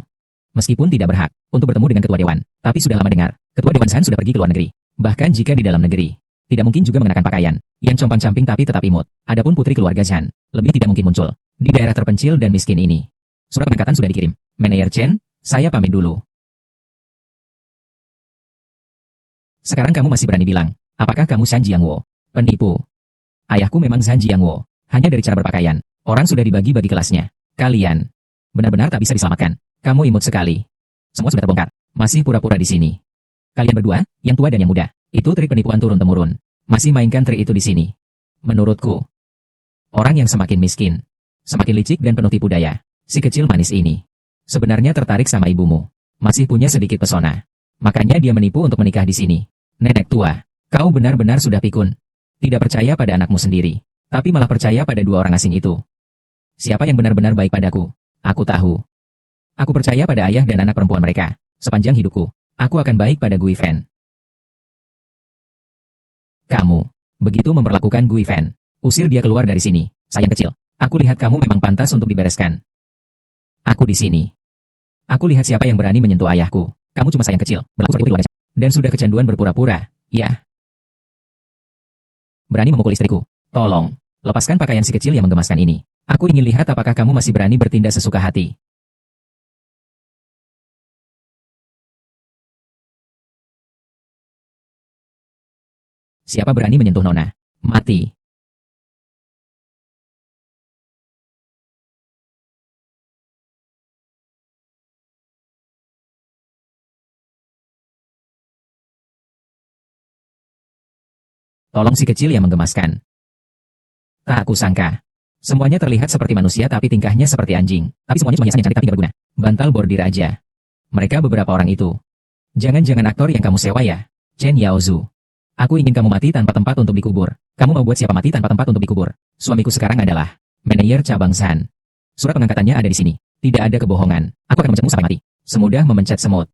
A: Meskipun tidak berhak untuk bertemu dengan ketua dewan, tapi sudah lama dengar, ketua dewan Shan sudah pergi ke luar negeri. Bahkan jika di dalam negeri, tidak mungkin juga mengenakan pakaian yang compang-camping tapi tetap imut. Adapun putri keluarga Shan, lebih tidak mungkin muncul di daerah terpencil dan miskin ini. Surat pengangkatan sudah dikirim. Manajer Chen, saya pamit dulu. Sekarang kamu masih berani bilang, apakah kamu Shan Jiangwo? Penipu. Ayahku memang Shan Jiangwo. Hanya dari cara berpakaian, orang sudah dibagi-bagi kelasnya. Kalian benar-benar tak bisa diselamatkan. Kamu imut sekali. Semua sudah terbongkar. Masih pura-pura di sini. Kalian berdua, yang tua dan yang muda, itu trik penipuan turun-temurun. Masih mainkan trik itu di sini. Menurutku, orang yang semakin miskin, semakin licik dan penuh tipu daya, si kecil manis ini, sebenarnya tertarik sama ibumu. Masih punya sedikit pesona. Makanya dia menipu untuk menikah di sini. Nenek tua, kau benar-benar sudah pikun. Tidak percaya pada anakmu sendiri, tapi malah percaya pada dua orang asing itu. Siapa yang benar-benar baik padaku? Aku tahu. Aku percaya pada ayah dan anak perempuan mereka. Sepanjang hidupku, aku akan baik pada Gui Fen. Kamu begitu memperlakukan Gui Fen. Usir dia keluar dari sini. Sayang kecil, aku lihat kamu memang pantas untuk dibereskan. Aku di sini. Aku lihat siapa yang berani menyentuh ayahku. Kamu cuma sayang kecil, berlaku seperti keluarga dan sudah kecanduan berpura-pura. Ya. Berani memukul istriku. Tolong, lepaskan pakaian si kecil yang menggemaskan ini. Aku ingin lihat apakah kamu masih berani bertindak sesuka hati. Siapa berani menyentuh Nona? Mati. Tolong si kecil yang menggemaskan. Tak aku sangka. Semuanya terlihat seperti manusia tapi tingkahnya seperti anjing. Tapi semuanya cuma hiasan yang cantik tapi tidak berguna. Bantal bordir aja. Mereka beberapa orang itu. Jangan-jangan aktor yang kamu sewa ya? Chen Yaozu. Aku ingin kamu mati tanpa tempat untuk dikubur. Kamu mau buat siapa mati tanpa tempat untuk dikubur? Suamiku sekarang adalah manajer cabang Shan. Surat pengangkatannya ada di sini. Tidak ada kebohongan. Aku akan memencetmu sampai mati. Semudah memencet semut.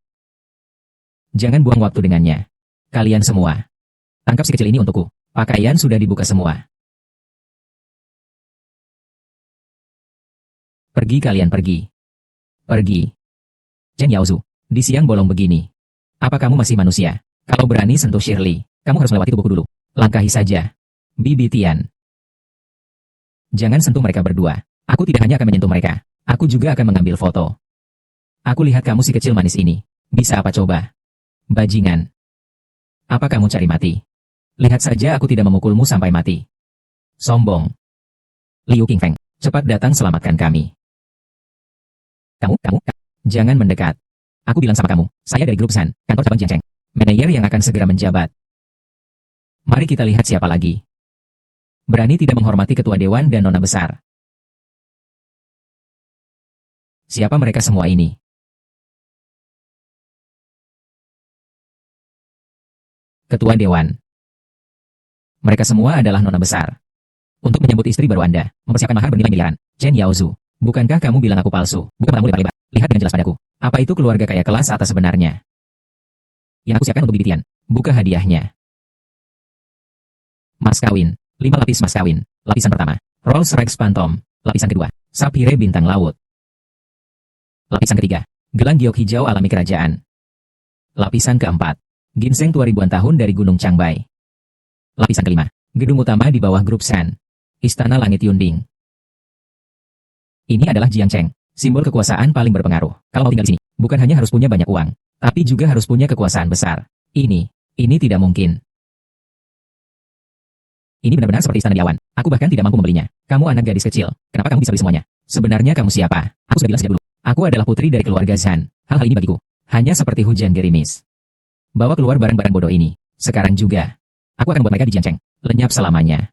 A: Jangan buang waktu dengannya. Kalian semua. Tangkap si kecil ini untukku. Pakaian sudah dibuka semua. Pergi kalian pergi. Pergi. Chen Yaozu, di siang bolong begini. Apa kamu masih manusia? Kalau berani sentuh Shirley, kamu harus melewati tubuhku dulu. Langkahi saja. Bibi Tian. Jangan sentuh mereka berdua. Aku tidak hanya akan menyentuh mereka. Aku juga akan mengambil foto. Aku lihat kamu si kecil manis ini. Bisa apa coba? Bajingan. Apa kamu cari mati? Lihat saja aku tidak memukulmu sampai mati. Sombong. Liu Qingfeng, cepat datang selamatkan kami. Kamu. Jangan mendekat. Aku bilang sama kamu, saya dari grup Shan, kantor cabang Jiangcheng. Manajer yang akan segera menjabat. Mari kita lihat siapa lagi. Berani tidak menghormati ketua dewan dan nona besar. Siapa mereka semua ini? Ketua dewan. Mereka semua adalah nona besar. Untuk menyambut istri baru Anda, mempersiapkan mahar bernilai miliaran. Chen Yaozu, bukankah kamu bilang aku palsu? Buka matamu lebar-lebar. Lihat dengan jelas padaku. Apa itu keluarga kaya kelas atas sebenarnya? Yang aku siapkan untuk Bibi Tian. Buka hadiahnya. Mas kawin. 5 lapis mas kawin. Lapisan pertama. Rolls-Royce Phantom. Lapisan kedua. Sapphire bintang laut. Lapisan ketiga. Gelang giok hijau alami kerajaan. Lapisan keempat. Ginseng tua ribuan tahun dari Gunung Changbai. Lapisan kelima. Gedung utama di bawah grup Shan. Istana Langit Yunding. Ini adalah Jiangcheng. Simbol kekuasaan paling berpengaruh. Kalau mau tinggal di sini, bukan hanya harus punya banyak uang, tapi juga harus punya kekuasaan besar. Ini tidak mungkin. Ini benar-benar seperti istana di awan. Aku bahkan tidak mampu membelinya. Kamu anak gadis kecil. Kenapa kamu bisa beli semuanya? Sebenarnya kamu siapa? Aku sudah bilang sejak dulu. Aku adalah putri dari keluarga Shan. Hal-hal ini bagiku hanya seperti hujan gerimis. Bawa keluar barang-barang bodoh ini. Sekarang juga. Aku akan membuat mereka di Jiangcheng lenyap selamanya.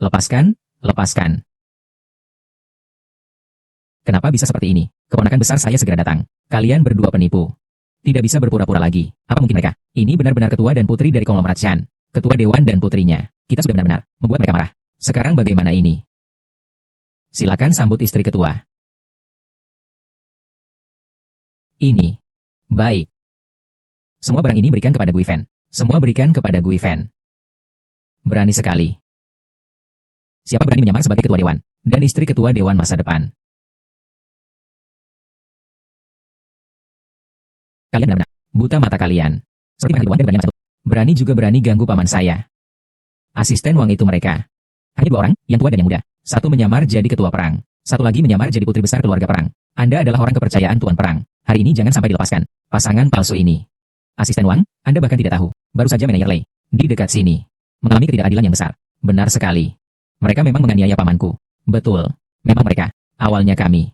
A: Lepaskan, lepaskan. Kenapa bisa seperti ini? Keponakan besar saya segera datang. Kalian berdua penipu. Tidak bisa berpura-pura lagi. Apa mungkin mereka? Ini benar-benar ketua dan putri dari konglomerat Shan. Ketua dewan dan putrinya. Kita sudah benar-benar membuat mereka marah. Sekarang bagaimana ini? Silakan sambut istri ketua. Ini. Baik. Semua barang ini berikan kepada Gui Fen. Semua berikan kepada Gui Fen. Berani sekali. Siapa berani menyamar sebagai ketua dewan dan istri ketua dewan masa depan? Kalian benar-benar buta mata kalian. Seperti Dewan dan berani macam berani juga berani ganggu paman saya. Asisten Wang itu mereka. Hanya dua orang, yang tua dan yang muda. Satu menyamar jadi ketua perang. Satu lagi menyamar jadi putri besar keluarga perang. Anda adalah orang kepercayaan Tuan Perang. Hari ini jangan sampai dilepaskan. Pasangan palsu ini. Asisten Wang, Anda bahkan tidak tahu. Baru saja manajer Lei. Di dekat sini. Mengalami ketidakadilan yang besar. Benar sekali. Mereka memang menganiaya pamanku. Betul. Memang mereka. Awalnya kami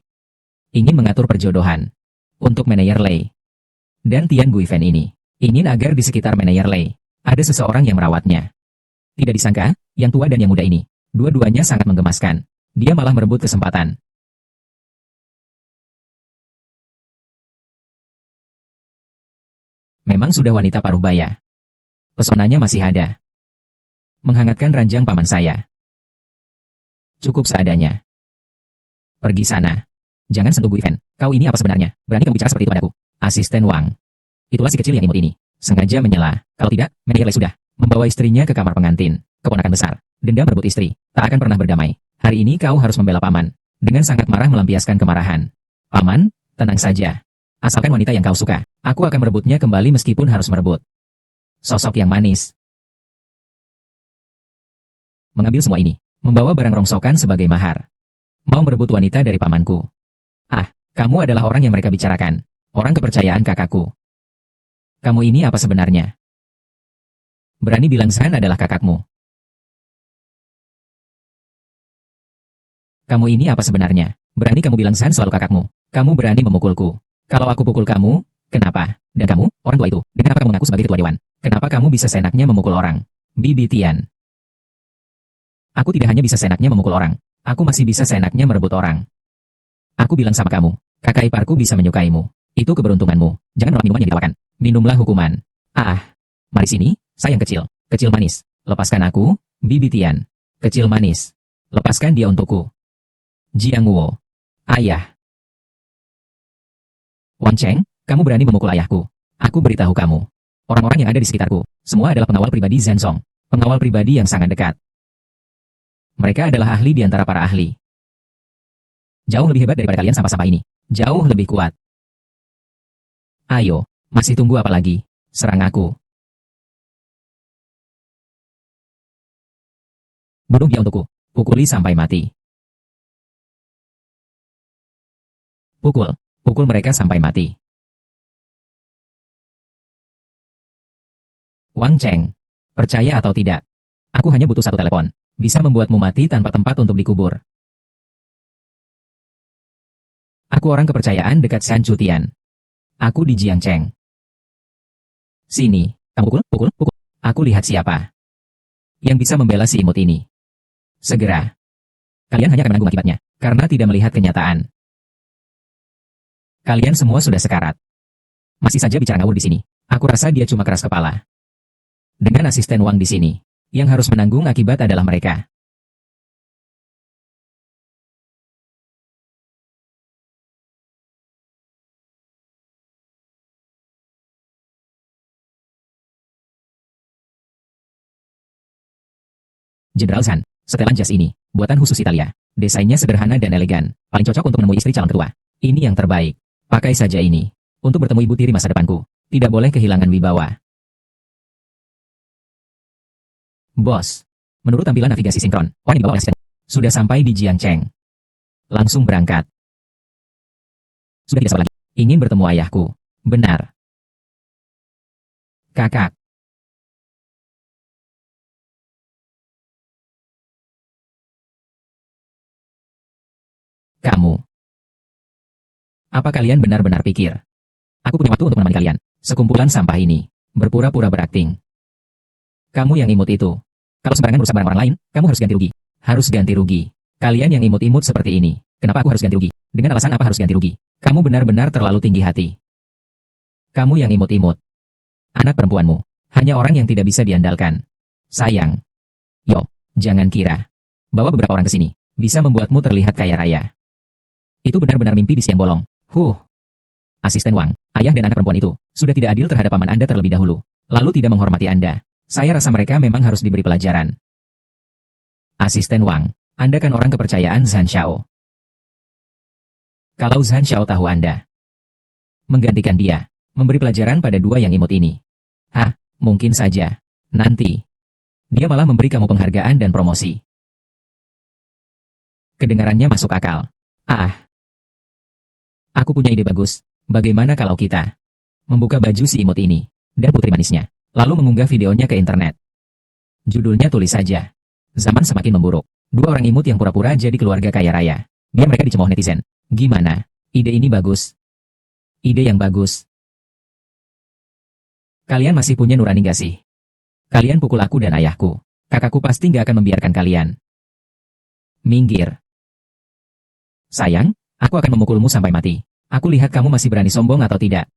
A: ingin mengatur perjodohan untuk manajer Lei dan Tian Guifen ini. Ingin agar di sekitar manajer Lei ada seseorang yang merawatnya. Tidak disangka, yang tua dan yang muda ini, dua-duanya sangat menggemaskan. Dia malah merebut kesempatan. Memang sudah wanita paruh baya. Pesonanya masih ada. Menghangatkan ranjang paman saya. Cukup seadanya. Pergi sana. Jangan sentuh Guifen. Kau ini apa sebenarnya? Berani kamu bicara seperti itu padaku? Asisten Wang. Itulah si kecil yang imut ini. Sengaja menyela. Kalau tidak, manajer Lei sudah membawa istrinya ke kamar pengantin. Keponakan besar. Dendam merebut istri. Tak akan pernah berdamai. Hari ini kau harus membela paman. Dengan sangat marah melampiaskan kemarahan. Paman, tenang saja. Asalkan wanita yang kau suka, aku akan merebutnya kembali meskipun harus merebut. Sosok yang manis. Mengambil semua ini. Membawa barang rongsokan sebagai mahar. Mau merebut wanita dari pamanku. Ah, kamu adalah orang yang mereka bicarakan. Orang kepercayaan kakakku. Kamu ini apa sebenarnya? Berani bilang San adalah kakakmu. Kamu ini apa sebenarnya? Berani kamu bilang San selalu kakakmu. Kamu berani memukulku. Kalau aku pukul kamu, kenapa? Dan kamu, orang tua itu, dengan apa kamu mengaku sebagai ketua dewan? Kenapa kamu bisa seenaknya memukul orang? Bibi Tian. Aku tidak hanya bisa seenaknya memukul orang. Aku masih bisa seenaknya merebut orang. Aku bilang sama kamu, kakak iparku bisa menyukaimu. Itu keberuntunganmu. Jangan menolak minuman yang ditawarkan. Minumlah hukuman. Ah, mari sini, sayang kecil. Kecil manis. Lepaskan aku, Bibi Tian. Kecil manis. Lepaskan dia untukku. Jiang Wuo. Ayah. Wang Cheng, kamu berani memukul ayahku. Aku beritahu kamu. Orang-orang yang ada di sekitarku, semua adalah pengawal pribadi Zhensong. Pengawal pribadi yang sangat dekat. Mereka adalah ahli di antara para ahli. Jauh lebih hebat daripada kalian sampah-sampah ini. Jauh lebih kuat. Ayo, masih tunggu apa lagi? Serang aku. Bunuh dia untukku. Pukuli sampai mati. Pukul. Pukul mereka sampai mati. Wang Cheng. Percaya atau tidak? Aku hanya butuh satu telepon. Bisa membuatmu mati tanpa tempat untuk dikubur. Aku orang kepercayaan dekat San Chutian. Aku di Jiangcheng. Sini. Kamu pukul, pukul, pukul. Aku lihat siapa yang bisa membela si imut ini. Segera. Kalian hanya akan menanggung akibatnya, karena tidak melihat kenyataan. Kalian semua sudah sekarat. Masih saja bicara ngawur di sini. Aku rasa dia cuma keras kepala. Dengan asisten Wang di sini, yang harus menanggung akibat adalah mereka. Jenderal San, setelan jas ini, buatan khusus Italia. Desainnya sederhana dan elegan, paling cocok untuk menemui istri calon ketua. Ini yang terbaik. Pakai saja ini. Untuk bertemu ibu tiri masa depanku. Tidak boleh kehilangan wibawa. Bos. Menurut tampilan navigasi sinkron, orang yang dibawa oleh asisten sudah sampai di Jiangcheng. Langsung berangkat. Sudah tidak sabar lagi. Ingin bertemu ayahku. Benar. Kakak. Kamu. Apa kalian benar-benar pikir? Aku punya waktu untuk menemani kalian. Sekumpulan sampah ini. Berpura-pura berakting. Kamu yang imut itu. Kalau sembarangan merusak barang orang lain, kamu harus ganti rugi. Harus ganti rugi. Kalian yang imut-imut seperti ini. Kenapa aku harus ganti rugi? Dengan alasan apa harus ganti rugi? Kamu benar-benar terlalu tinggi hati. Kamu yang imut-imut. Anak perempuanmu. Hanya orang yang tidak bisa diandalkan. Sayang. Yo, jangan kira. Bawa beberapa orang ke sini. Bisa membuatmu terlihat kaya raya. Itu benar-benar mimpi di siang bolong. Asisten Wang, ayah dan anak perempuan itu, sudah tidak adil terhadap paman Anda terlebih dahulu. Lalu tidak menghormati Anda. Saya rasa mereka memang harus diberi pelajaran. Asisten Wang, Anda kan orang kepercayaan Zhan Xiao. Kalau Zhan Xiao tahu Anda menggantikan dia, memberi pelajaran pada dua yang imut ini. Hah, mungkin saja. Nanti, dia malah memberi kamu penghargaan dan promosi. Kedengarannya masuk akal. Aku punya ide bagus. Bagaimana kalau kita membuka baju si imut ini dan putri manisnya, lalu mengunggah videonya ke internet? Judulnya tulis saja, zaman semakin memburuk. Dua orang imut yang pura-pura jadi keluarga kaya raya. Biar mereka dicemooh netizen. Gimana? Ide ini bagus. Ide yang bagus. Kalian masih punya nurani gak sih? Kalian pukul aku dan ayahku. Kakakku pasti gak akan membiarkan kalian. Minggir. Sayang, aku akan memukulmu sampai mati. Aku lihat kamu masih berani sombong atau tidak.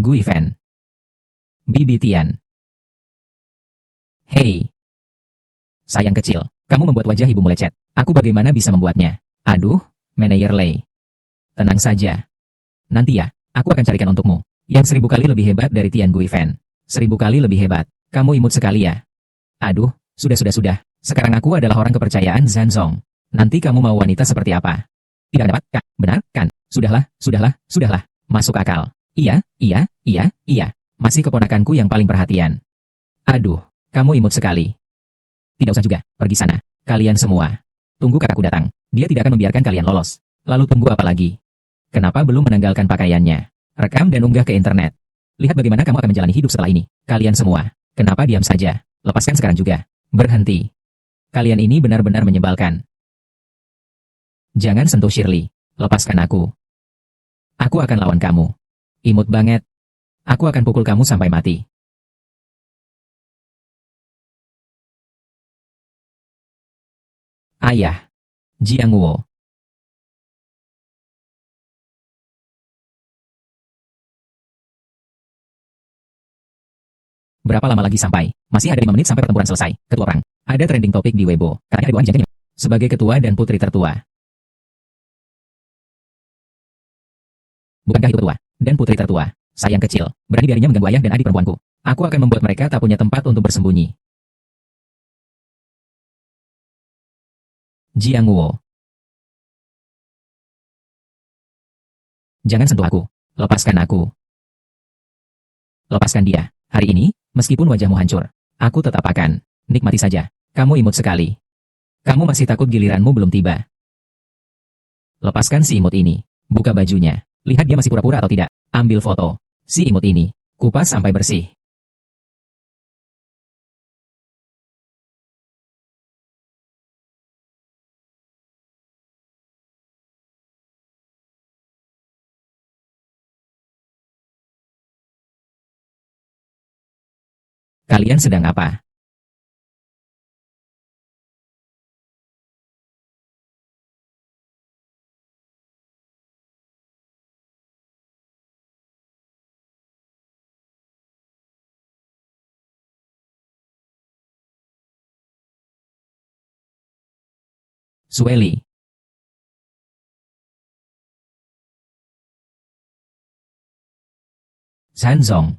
A: Gui Fan. Bibi Tian. Hei. Sayang kecil, kamu membuat wajah ibumu lecet. Aku bagaimana bisa membuatnya? Aduh, Manayer Lei. Tenang saja. Nanti ya, aku akan carikan untukmu. Yang 1000 kali lebih hebat dari Tian Gui Fan. 1000 kali lebih hebat. Kamu imut sekali ya. Aduh, sudah. Sekarang aku adalah orang kepercayaan Zhan Zong. Nanti kamu mau wanita seperti apa? Tidak dapat, Kak. Benar, kan? Sudahlah. Masuk akal. Iya. Masih keponakanku yang paling perhatian. Aduh, kamu imut sekali. Tidak usah juga, pergi sana. Kalian semua. Tunggu kakakku datang. Dia tidak akan membiarkan kalian lolos. Lalu tunggu apa lagi? Kenapa belum menanggalkan pakaiannya? Rekam dan unggah ke internet. Lihat bagaimana kamu akan menjalani hidup setelah ini. Kalian semua. Kenapa diam saja? Lepaskan sekarang juga. Berhenti. Kalian ini benar-benar menyebalkan. Jangan sentuh Shirley. Lepaskan aku. Aku akan lawan kamu. Imut banget. Aku akan pukul kamu sampai mati. Ayah. Jiang Wu. Berapa lama lagi sampai? Masih ada 5 menit sampai pertempuran selesai. Ketua perang. Ada trending topik di Weibo. Katanya ada 2 jangkanya. Sebagai ketua dan putri tertua. Bukankah itu ketua dan putri tertua? Sayang kecil. Berani-beraninya mengganggu ayah dan adik perempuanku. Aku akan membuat mereka tak punya tempat untuk bersembunyi. Jiang Wu. Jangan sentuh aku. Lepaskan aku. Lepaskan dia. Hari ini, meskipun wajahmu hancur, aku tetap akan. Nikmati saja. Kamu imut sekali. Kamu masih takut giliranmu belum tiba. Lepaskan si imut ini. Buka bajunya. Lihat dia masih pura-pura atau tidak. Ambil foto. Si imut ini. Kupas sampai bersih. Kalian sedang apa? Sueli. Zhan Zong.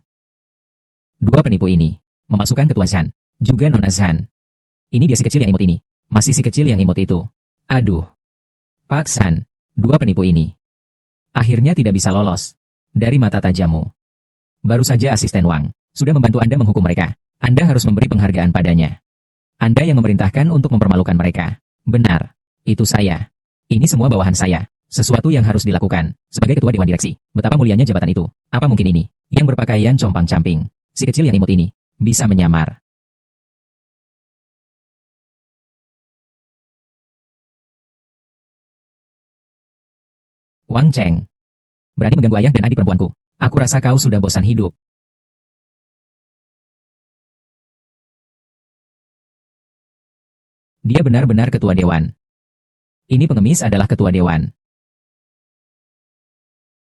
A: Dua penipu ini. Memasukkan ketua Zhan. Juga Nona Zhan. Ini dia si kecil yang imut ini. Masih si kecil yang imut itu. Aduh. Pak Zhan. Dua penipu ini. Akhirnya tidak bisa lolos. Dari mata tajammu. Baru saja asisten Wang. Sudah membantu Anda menghukum mereka. Anda harus memberi penghargaan padanya. Anda yang memerintahkan untuk mempermalukan mereka. Benar. Itu saya. Ini semua bawahan saya. Sesuatu yang harus dilakukan. Sebagai ketua Dewan Direksi. Betapa mulianya jabatan itu. Apa mungkin ini? Yang berpakaian compang-camping. Si kecil yang imut ini. Bisa menyamar. Wang Cheng. Berani mengganggu ayah dan adik perempuanku. Aku rasa kau sudah bosan hidup. Dia benar-benar ketua dewan. Ini pengemis adalah ketua dewan.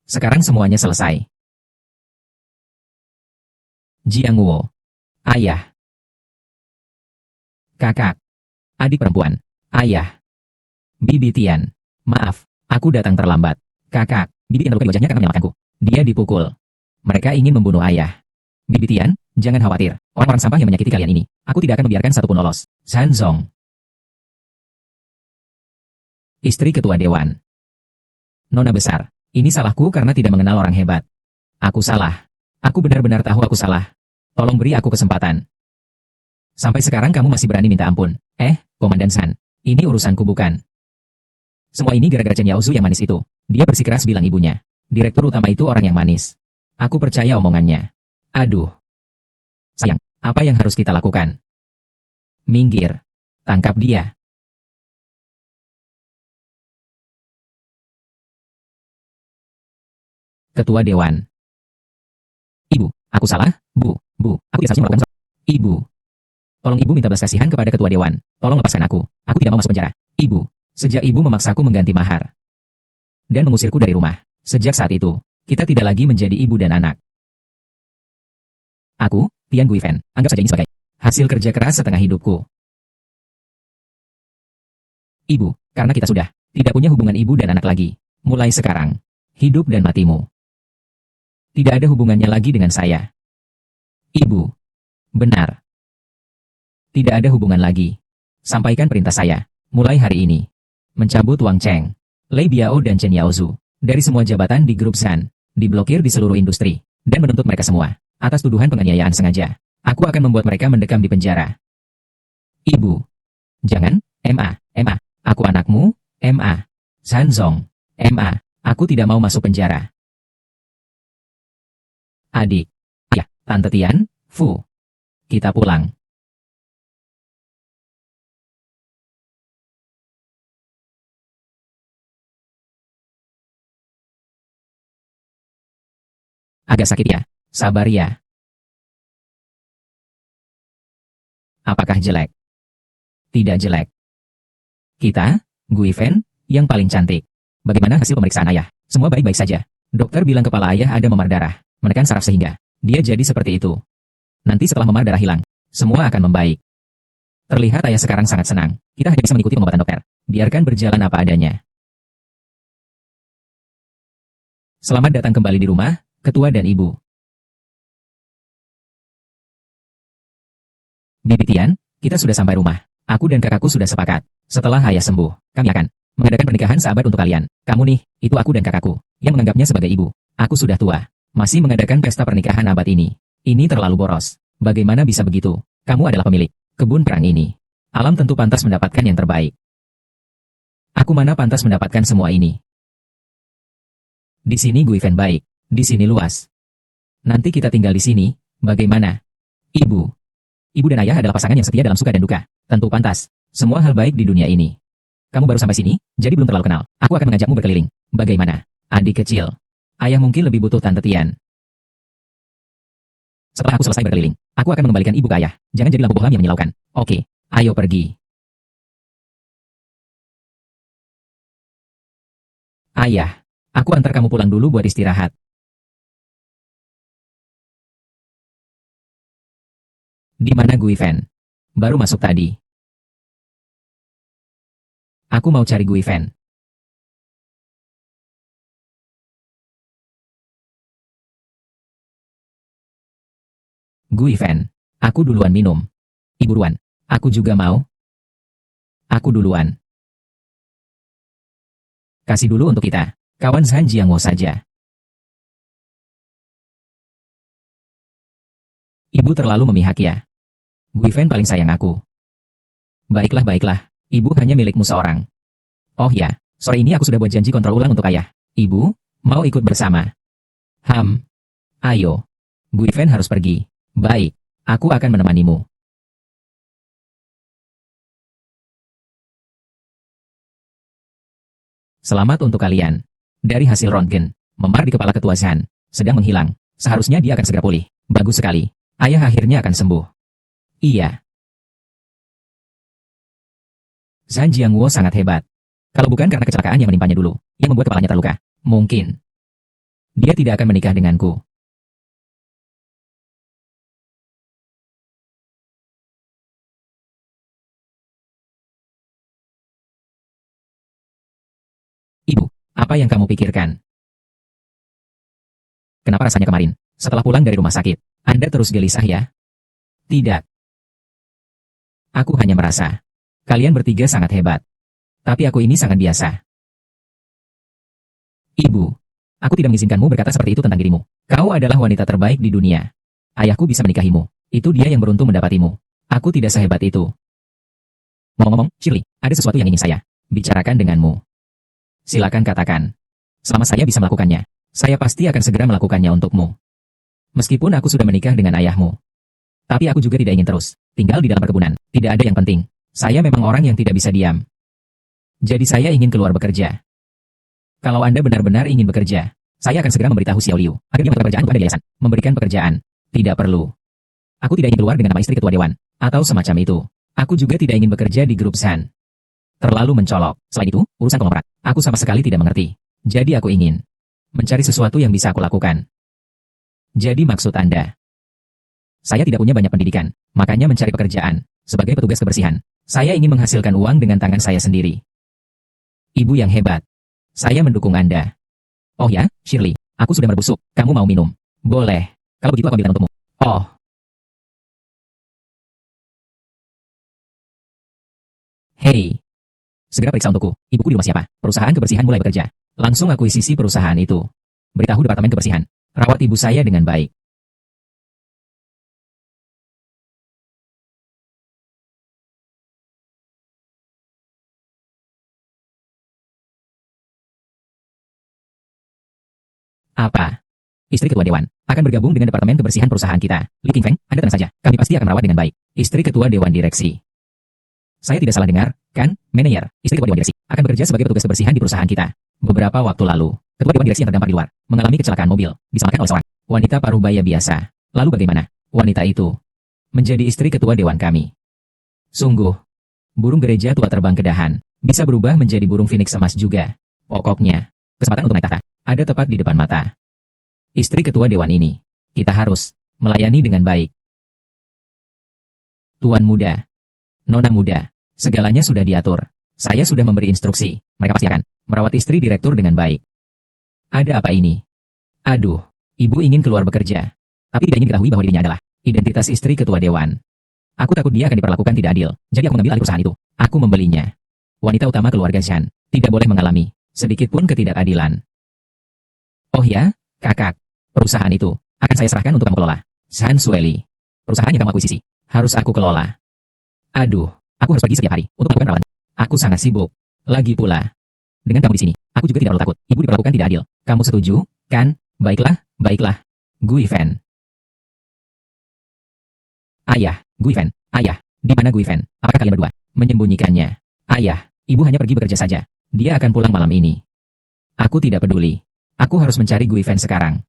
A: Sekarang semuanya selesai. Jiang Wu. Ayah. Kakak. Adik perempuan. Ayah. Bibi Tian. Maaf, aku datang terlambat. Kakak, Bibi Tian terluka di wajahnya karena menyalahkanku. Dia dipukul. Mereka ingin membunuh ayah. Bibi Tian, jangan khawatir. Orang-orang sampah yang menyakiti kalian ini, aku tidak akan membiarkan satupun lolos. San Zong, istri ketua dewan. Nona besar, ini salahku karena tidak mengenal orang hebat. Aku salah. Aku benar-benar tahu aku salah. Tolong beri aku kesempatan. Sampai sekarang kamu masih berani minta ampun. Komandan San, ini urusanku bukan. Semua ini gara-gara Chen Yaozu yang manis itu. Dia bersikeras bilang ibunya. Direktur utama itu orang yang manis. Aku percaya omongannya. Aduh. Sayang, apa yang harus kita lakukan? Minggir. Tangkap dia. Ketua Dewan. Ibu, aku salah? Bu, aku tidak seharusnya melakukan sesuatu. Ibu. Tolong ibu minta belas kasihan kepada ketua dewan. Tolong lepaskan aku. Aku tidak mau masuk penjara. Ibu. Sejak ibu memaksaku mengganti mahar. Dan mengusirku dari rumah. Sejak saat itu, kita tidak lagi menjadi ibu dan anak. Aku, Tian Guifen, anggap saja ini sebagai hasil kerja keras setengah hidupku. Ibu, karena kita sudah tidak punya hubungan ibu dan anak lagi. Mulai sekarang, hidup dan matimu tidak ada hubungannya lagi dengan saya. Ibu. Benar. Tidak ada hubungan lagi. Sampaikan perintah saya, mulai hari ini. Mencabut Wang Cheng, Lei Biao dan Chen Yaozu dari semua jabatan di grup Zhan, diblokir di seluruh industri, dan menuntut mereka semua atas tuduhan penganiayaan sengaja. Aku akan membuat mereka mendekam di penjara. Ibu. Jangan, Ma, aku anakmu, Ma. San Zong, Ma, aku tidak mau masuk penjara. Adik. Ayah, Tante Tian, Fu. Kita pulang. Agak sakit ya. Sabar ya. Apakah jelek? Tidak jelek. Kita, Guifen, yang paling cantik. Bagaimana hasil pemeriksaan ayah? Semua baik-baik saja. Dokter bilang kepala ayah ada memar darah, menekan saraf sehingga dia jadi seperti itu. Nanti setelah memar darah hilang, semua akan membaik. Terlihat ayah sekarang sangat senang. Kita hanya bisa mengikuti pengobatan dokter. Biarkan berjalan apa adanya. Selamat datang kembali di rumah, Ketua dan Ibu. Bibi Tian, kita sudah sampai rumah. Aku dan kakakku sudah sepakat. Setelah ayah sembuh, kami akan mengadakan pernikahan sahabat untuk kalian. Kamu nih, itu aku dan kakakku, yang menganggapnya sebagai ibu. Aku sudah tua. Masih mengadakan pesta pernikahan abad ini. Ini terlalu boros. Bagaimana bisa begitu? Kamu adalah pemilik kebun perang ini. Alam tentu pantas mendapatkan yang terbaik. Aku mana pantas mendapatkan semua ini? Di sini Guifen baik. Di sini luas. Nanti kita tinggal di sini, bagaimana? Ibu. Ibu dan ayah adalah pasangan yang setia dalam suka dan duka. Tentu pantas. Semua hal baik di dunia ini. Kamu baru sampai sini, jadi belum terlalu kenal. Aku akan mengajakmu berkeliling. Bagaimana? Adik kecil. Ayah mungkin lebih butuh Tante Tian. Setelah aku selesai berkeliling, aku akan mengembalikan ibu ke ayah. Jangan jadi lampu bohlam yang menyilaukan. Oke, ayo pergi. Ayah, aku antar kamu pulang dulu buat istirahat. Di mana Guifen? Baru masuk tadi. Aku mau cari Guifen. Guifen, aku duluan minum. Ibu Ruan, aku juga mau. Aku duluan. Kasih dulu untuk kita. Kawan Zhan Jiangwo saja. Ibu terlalu memihak ya. Guifen paling sayang aku. Baiklah, baiklah. Ibu hanya milikmu seorang. Oh ya, sore ini aku sudah buat janji kontrol ulang untuk ayah. Ibu, mau ikut bersama? Ayo. Guifen harus pergi. Baik, aku akan menemanimu. Selamat untuk kalian. Dari hasil röntgen, memar di kepala ketua Zhan sedang menghilang. Seharusnya dia akan segera pulih. Bagus sekali. Ayah akhirnya akan sembuh. Iya. Zhan Jiangwo sangat hebat. Kalau bukan karena kecelakaan yang menimpanya dulu, yang membuat kepalanya terluka, mungkin dia tidak akan menikah denganku. Apa yang kamu pikirkan? Kenapa rasanya kemarin, setelah pulang dari rumah sakit, Anda terus gelisah ya? Tidak. Aku hanya merasa, kalian bertiga sangat hebat. Tapi aku ini sangat biasa. Ibu, aku tidak mengizinkanmu berkata seperti itu tentang dirimu. Kau adalah wanita terbaik di dunia. Ayahku bisa menikahimu. Itu dia yang beruntung mendapatimu. Aku tidak sehebat itu. Ngomong-ngomong, Shirley, ada sesuatu yang ingin saya bicarakan denganmu. Silakan katakan. Selama saya bisa melakukannya, saya pasti akan segera melakukannya untukmu. Meskipun aku sudah menikah dengan ayahmu. Tapi aku juga tidak ingin terus tinggal di dalam perkebunan. Tidak ada yang penting. Saya memang orang yang tidak bisa diam. Jadi saya ingin keluar bekerja. Kalau Anda benar-benar ingin bekerja, saya akan segera memberitahu Xiao Liu agar dia melakukan pekerjaan untuk Anda di yayasan. Memberikan pekerjaan. Tidak perlu. Aku tidak ingin keluar dengan nama istri ketua dewan, atau semacam itu. Aku juga tidak ingin bekerja di grup San. Terlalu mencolok. Selain itu, urusan konglomerat, aku sama sekali tidak mengerti. Jadi aku ingin mencari sesuatu yang bisa aku lakukan. Jadi maksud Anda? Saya tidak punya banyak pendidikan, makanya mencari pekerjaan sebagai petugas kebersihan. Saya ingin menghasilkan uang dengan tangan saya sendiri. Ibu yang hebat. Saya mendukung Anda. Oh ya, Shirley, aku sudah berbusuk. Kamu mau minum? Boleh. Kalau begitu aku ambilkan untukmu. Oh. Hei. Segera periksa untukku. Ibuku di rumah siapa? Perusahaan kebersihan mulai bekerja. Langsung akuisisi perusahaan itu. Beritahu Departemen Kebersihan. Rawat ibu saya dengan baik. Apa? Istri ketua dewan akan bergabung dengan Departemen Kebersihan perusahaan kita. Li Qingfeng, Anda tenang saja. Kami pasti akan merawat dengan baik. Istri ketua dewan direksi. Saya tidak salah dengar, kan, manajer? Istri ketua dewan direksi akan bekerja sebagai petugas kebersihan di perusahaan kita. Beberapa waktu lalu, ketua dewan direksi yang terdampar di luar mengalami kecelakaan mobil, diselamatkan oleh seorang wanita parubaya biasa. Lalu bagaimana? Wanita itu menjadi istri ketua dewan kami. Sungguh, burung gereja tua terbang ke dahan bisa berubah menjadi burung phoenix emas juga. Pokoknya, kesempatan untuk naik tahta ada tepat di depan mata. Istri ketua dewan ini, kita harus melayani dengan baik. Tuan muda, nona muda, segalanya sudah diatur. Saya sudah memberi instruksi. Mereka pasti akan merawat istri direktur dengan baik. Ada apa ini? Aduh, ibu ingin keluar bekerja. Tapi tidak ingin diketahui bahwa dirinya adalah identitas istri ketua dewan. Aku takut dia akan diperlakukan tidak adil. Jadi aku mengambil alih perusahaan itu. Aku membelinya. Wanita utama keluarga Zhan tidak boleh mengalami sedikit pun ketidakadilan. Oh ya, kakak. Perusahaan itu akan saya serahkan untuk kamu kelola. Zhan Sueli. Perusahaan yang kamu akuisisi harus aku kelola. Aduh, aku harus pergi setiap hari untuk melakukan perawatan. Aku sangat sibuk. Lagi pula, dengan kamu di sini, aku juga tidak perlu takut. Ibu diperlakukan tidak adil. Kamu setuju, kan? Baiklah, baiklah. Guifen. Ayah, Guifen. Ayah, di mana Guifen? Apakah kalian berdua menyembunyikannya? Ayah, ibu hanya pergi bekerja saja. Dia akan pulang malam ini. Aku tidak peduli. Aku harus mencari Guifen sekarang.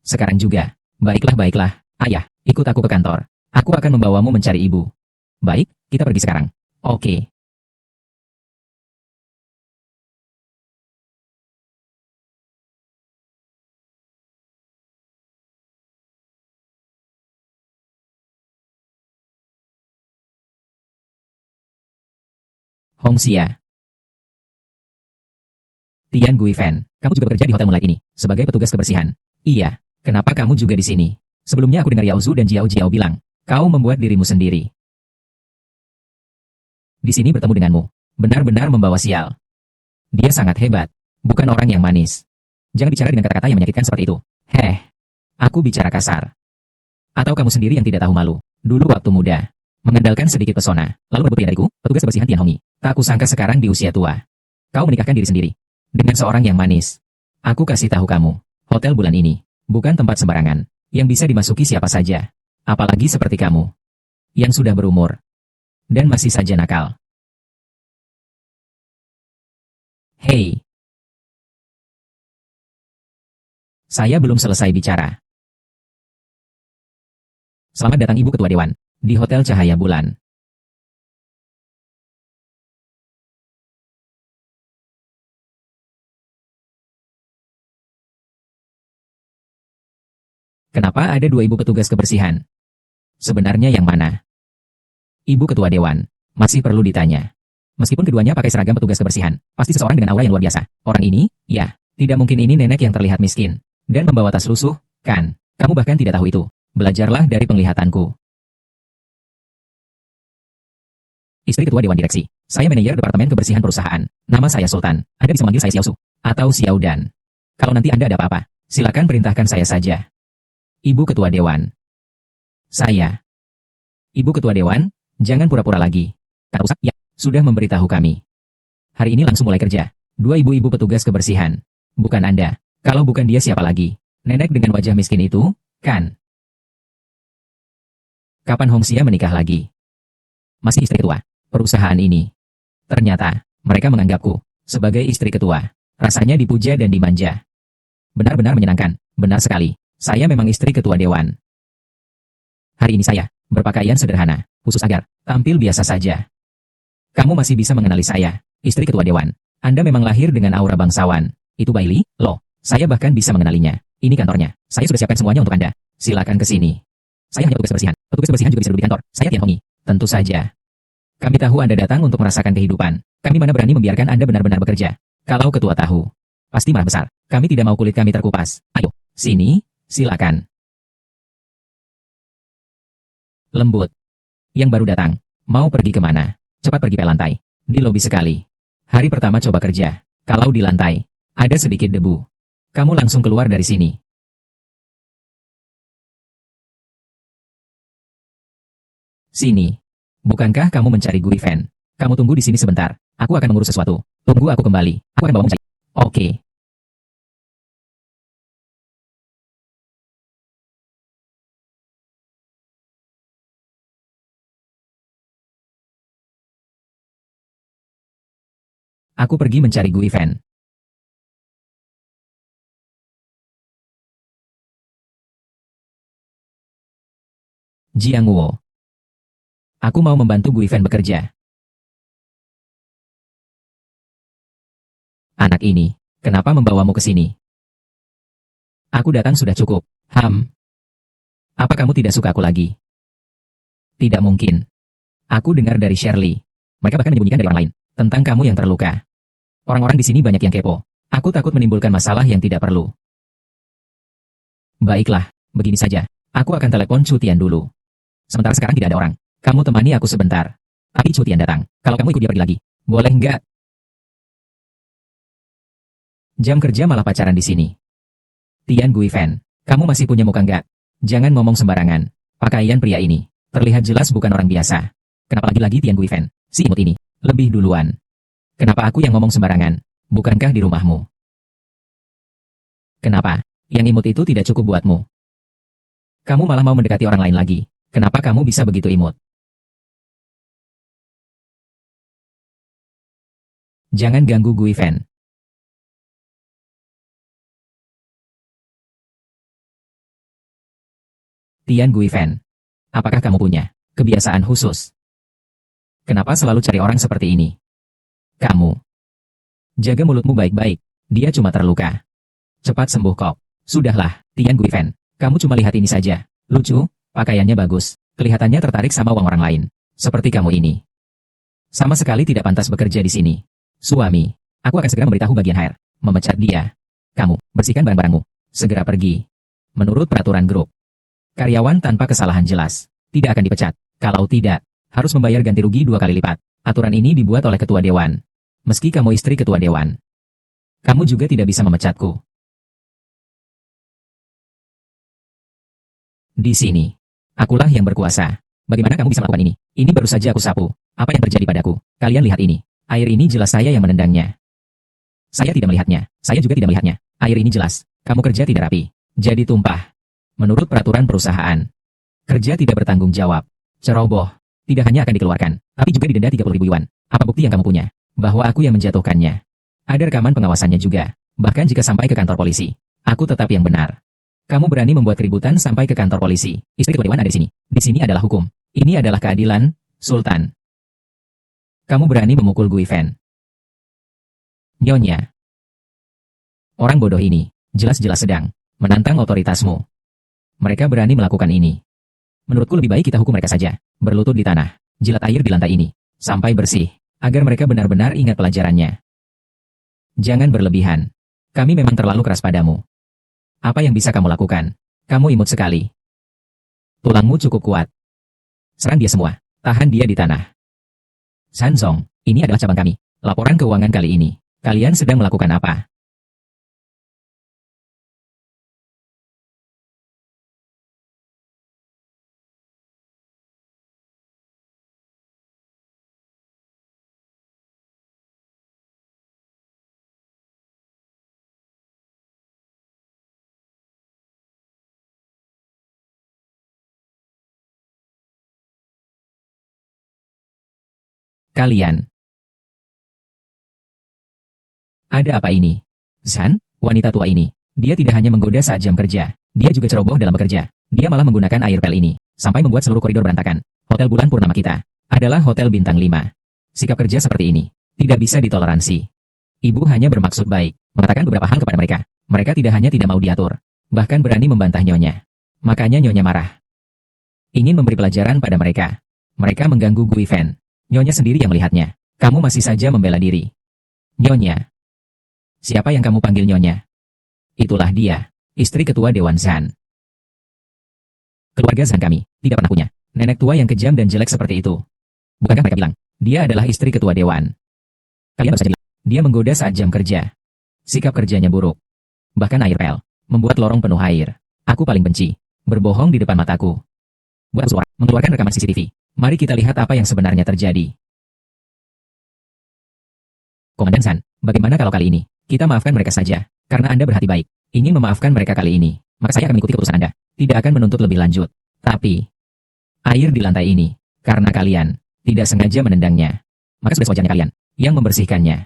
A: Sekarang juga. Baiklah, baiklah. Ayah, ikut aku ke kantor. Aku akan membawamu mencari ibu. Baik, kita pergi sekarang. Oke. Hongxia. Tian Guifen, kamu juga bekerja di hotel Moonlight ini, sebagai petugas kebersihan. Iya, kenapa kamu juga di sini? Sebelumnya aku dengar Yao Zhu dan Jiao Jiao bilang, kau membuat dirimu sendiri. Di sini bertemu denganmu, benar-benar membawa sial. Dia sangat hebat, bukan orang yang manis. Jangan bicara dengan kata-kata yang menyakitkan seperti itu. Heh, aku bicara kasar. Atau kamu sendiri yang tidak tahu malu, dulu waktu muda, mengandalkan sedikit pesona, lalu merebut pria dariku, petugas kebersihan Tian Hongi. Tak kusangka sekarang di usia tua, kau menikahkan diri sendiri dengan seorang yang manis. Aku kasih tahu kamu, hotel bulan ini bukan tempat sembarangan yang bisa dimasuki siapa saja, apalagi seperti kamu yang sudah berumur dan masih saja nakal. Hei, saya belum selesai bicara. Selamat datang Ibu Ketua Dewan di Hotel Cahaya Bulan. Kenapa ada dua ibu petugas kebersihan? Sebenarnya yang mana? Ibu Ketua Dewan, masih perlu ditanya. Meskipun keduanya pakai seragam petugas kebersihan, pasti seseorang dengan aura yang luar biasa. Orang ini, ya, Tidak mungkin ini nenek yang terlihat miskin dan membawa tas lusuh, kan? Kamu bahkan tidak tahu itu. Belajarlah dari penglihatanku. Istri ketua dewan direksi. Saya manajer departemen kebersihan perusahaan. Nama saya Sultan. Anda bisa memanggil saya Xiaosu atau Xiaodan. Kalau nanti Anda ada apa-apa, silakan perintahkan saya saja. Ibu ketua dewan. Saya. Ibu ketua dewan, jangan pura-pura lagi. Kata Usap, ya, sudah memberitahu kami. Hari ini langsung mulai kerja. 2 ibu-ibu petugas kebersihan. Bukan Anda. Kalau bukan dia siapa lagi? Nenek dengan wajah miskin itu, kan? Kapan Hongxia menikah lagi? Masih istri ketua perusahaan ini. Ternyata, mereka menganggapku sebagai istri ketua. Rasanya dipuja dan dimanja. Benar-benar menyenangkan. Benar sekali. Saya memang istri ketua dewan. Hari ini saya berpakaian sederhana, khusus agar tampil biasa saja. Kamu masih bisa mengenali saya, istri ketua dewan. Anda memang lahir dengan aura bangsawan. Itu Bailey, loh. Saya bahkan bisa mengenalinya. Ini kantornya. Saya sudah siapkan semuanya untuk Anda. Silakan ke sini. Saya hanya petugas bersihan. Petugas bersihan juga bisa duduk di kantor. Saya Tian Hongi. Tentu saja. Kami tahu Anda datang untuk merasakan kehidupan. Kami mana berani membiarkan Anda benar-benar bekerja. Kalau ketua tahu, pasti marah besar. Kami tidak mau kulit kami terkupas. Ayo, sini, silakan. Lembut. Yang baru datang. Mau pergi kemana? Cepat pergi ke lantai. Di lobi sekali. Hari pertama coba kerja. Kalau di lantai, ada sedikit debu. Kamu langsung keluar dari sini. Sini. Bukankah kamu mencari Guifen? Kamu tunggu di sini sebentar. Aku akan mengurus sesuatu. Tunggu aku kembali. Aku akan bawamu mencari. Oke. Aku pergi mencari Guifen. Jiang Wu. Aku mau membantu Guifen bekerja. Anak ini, kenapa membawamu ke sini? Aku datang sudah cukup. Apa kamu tidak suka aku lagi? Tidak mungkin. Aku dengar dari Shirley. Mereka bahkan menyembunyikan dari orang lain tentang kamu yang terluka. Orang-orang di sini banyak yang kepo. Aku takut menimbulkan masalah yang tidak perlu. Baiklah, begini saja. Aku akan telepon Chu Tian dulu. Sementara sekarang tidak ada orang. Kamu temani aku sebentar. Tapi Chu Tian datang. Kalau kamu ikut dia pergi lagi. Boleh nggak? Jam kerja malah pacaran di sini. Tian Guifen, kamu masih punya muka nggak? Jangan ngomong sembarangan. Pakaian pria ini terlihat jelas bukan orang biasa. Kenapa lagi-lagi Tian Guifen, si imut ini, lebih duluan? Kenapa aku yang ngomong sembarangan? Bukankah di rumahmu? Kenapa? Yang imut itu tidak cukup buatmu? Kamu malah mau mendekati orang lain lagi. Kenapa kamu bisa begitu imut? Jangan ganggu Guifen. Tian Guifen, apakah kamu punya kebiasaan khusus? Kenapa selalu cari orang seperti ini? Kamu. Jaga mulutmu baik-baik. Dia cuma terluka. Cepat sembuh kok. Sudahlah, Tian Guifen. Kamu cuma lihat ini saja. Lucu, pakaiannya bagus. Kelihatannya tertarik sama uang orang lain. Seperti kamu ini. Sama sekali tidak pantas bekerja di sini. Suami, aku akan segera memberitahu bagian HR. Memecat dia. Kamu, bersihkan barang-barangmu. Segera pergi. Menurut peraturan grup, karyawan tanpa kesalahan jelas tidak akan dipecat. Kalau tidak, harus membayar ganti rugi 2 kali lipat. Aturan ini dibuat oleh ketua dewan. Meski kamu istri ketua dewan, kamu juga tidak bisa memecatku. Di sini, akulah yang berkuasa. Bagaimana kamu bisa melakukan ini? Ini baru saja aku sapu. Apa yang terjadi padaku? Kalian lihat ini. Air ini jelas saya yang menendangnya. Saya tidak melihatnya. Saya juga tidak melihatnya. Air ini jelas. Kamu kerja tidak rapi. Jadi tumpah. Menurut peraturan perusahaan, kerja tidak bertanggung jawab. Ceroboh. Tidak hanya akan dikeluarkan, tapi juga didenda 30.000 yuan. Apa bukti yang kamu punya? Bahwa aku yang menjatuhkannya. Ada rekaman pengawasannya juga. Bahkan jika sampai ke kantor polisi, aku tetap yang benar. Kamu berani membuat keributan sampai ke kantor polisi. Istri ketua dewan ada di sini. Di sini adalah hukum. Ini adalah keadilan, Sultan. Kamu berani memukul Guifen. Nyonya. Orang bodoh ini, jelas-jelas sedang menantang otoritasmu. Mereka berani melakukan ini. Menurutku lebih baik kita hukum mereka saja. Berlutut di tanah, jilat air di lantai ini, sampai bersih, agar mereka benar-benar ingat pelajarannya. Jangan berlebihan. Kami memang terlalu keras padamu. Apa yang bisa kamu lakukan? Kamu imut sekali. Tulangmu cukup kuat. Serang dia semua. Tahan dia di tanah. Sanzong, ini adalah cabang kami. Laporan keuangan kali ini. Kalian sedang melakukan apa? Kalian. Ada apa ini? Zhan, wanita tua ini. Dia tidak hanya menggoda saat jam kerja. Dia juga ceroboh dalam bekerja. Dia malah menggunakan air pel ini. Sampai membuat seluruh koridor berantakan. Hotel bulan purnama kita adalah hotel bintang 5. Sikap kerja seperti ini tidak bisa ditoleransi. Ibu hanya bermaksud baik, mengatakan beberapa hal kepada mereka. Mereka tidak hanya tidak mau diatur, bahkan berani membantah Nyonya. Makanya Nyonya marah. Ingin memberi pelajaran pada mereka. Mereka mengganggu Gui Fen. Nyonya sendiri yang melihatnya. Kamu masih saja membela diri. Nyonya. Siapa yang kamu panggil Nyonya? Itulah dia, istri ketua Dewan Zhan. Keluarga Zhan kami tidak pernah punya nenek tua yang kejam dan jelek seperti itu. Bukankah mereka bilang, dia adalah istri ketua Dewan? Kalian baru saja bilang, dia menggoda saat jam kerja. Sikap kerjanya buruk. Bahkan air pel, membuat lorong penuh air. Aku paling benci berbohong di depan mataku. Buat suara, mengeluarkan rekaman CCTV. Mari kita lihat apa yang sebenarnya terjadi. Komandan Zhan, bagaimana kalau kali ini kita maafkan mereka saja? Karena Anda berhati baik, ingin memaafkan mereka kali ini, maka saya akan mengikuti keputusan Anda. Tidak akan menuntut lebih lanjut. Tapi, air di lantai ini, karena kalian tidak sengaja menendangnya, maka sudah sewajarnya kalian yang membersihkannya.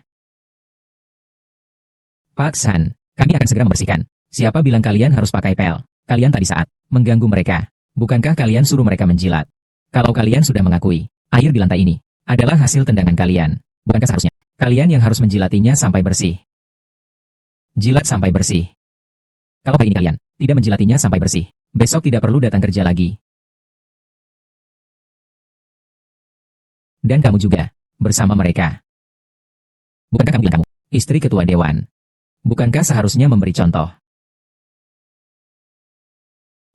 A: Pak San, kami akan segera membersihkan. Siapa bilang kalian harus pakai pel? Kalian tadi saat mengganggu mereka. Bukankah kalian suruh mereka menjilat? Kalau kalian sudah mengakui, air di lantai ini adalah hasil tendangan kalian. Bukankah seharusnya kalian yang harus menjilatinya sampai bersih? Jilat sampai bersih. Kalau hari ini kalian tidak menjilatinya sampai bersih, besok tidak perlu datang kerja lagi. Dan kamu juga, bersama mereka. Bukankah kamu bilang kamu, istri ketua Dewan? Bukankah seharusnya memberi contoh?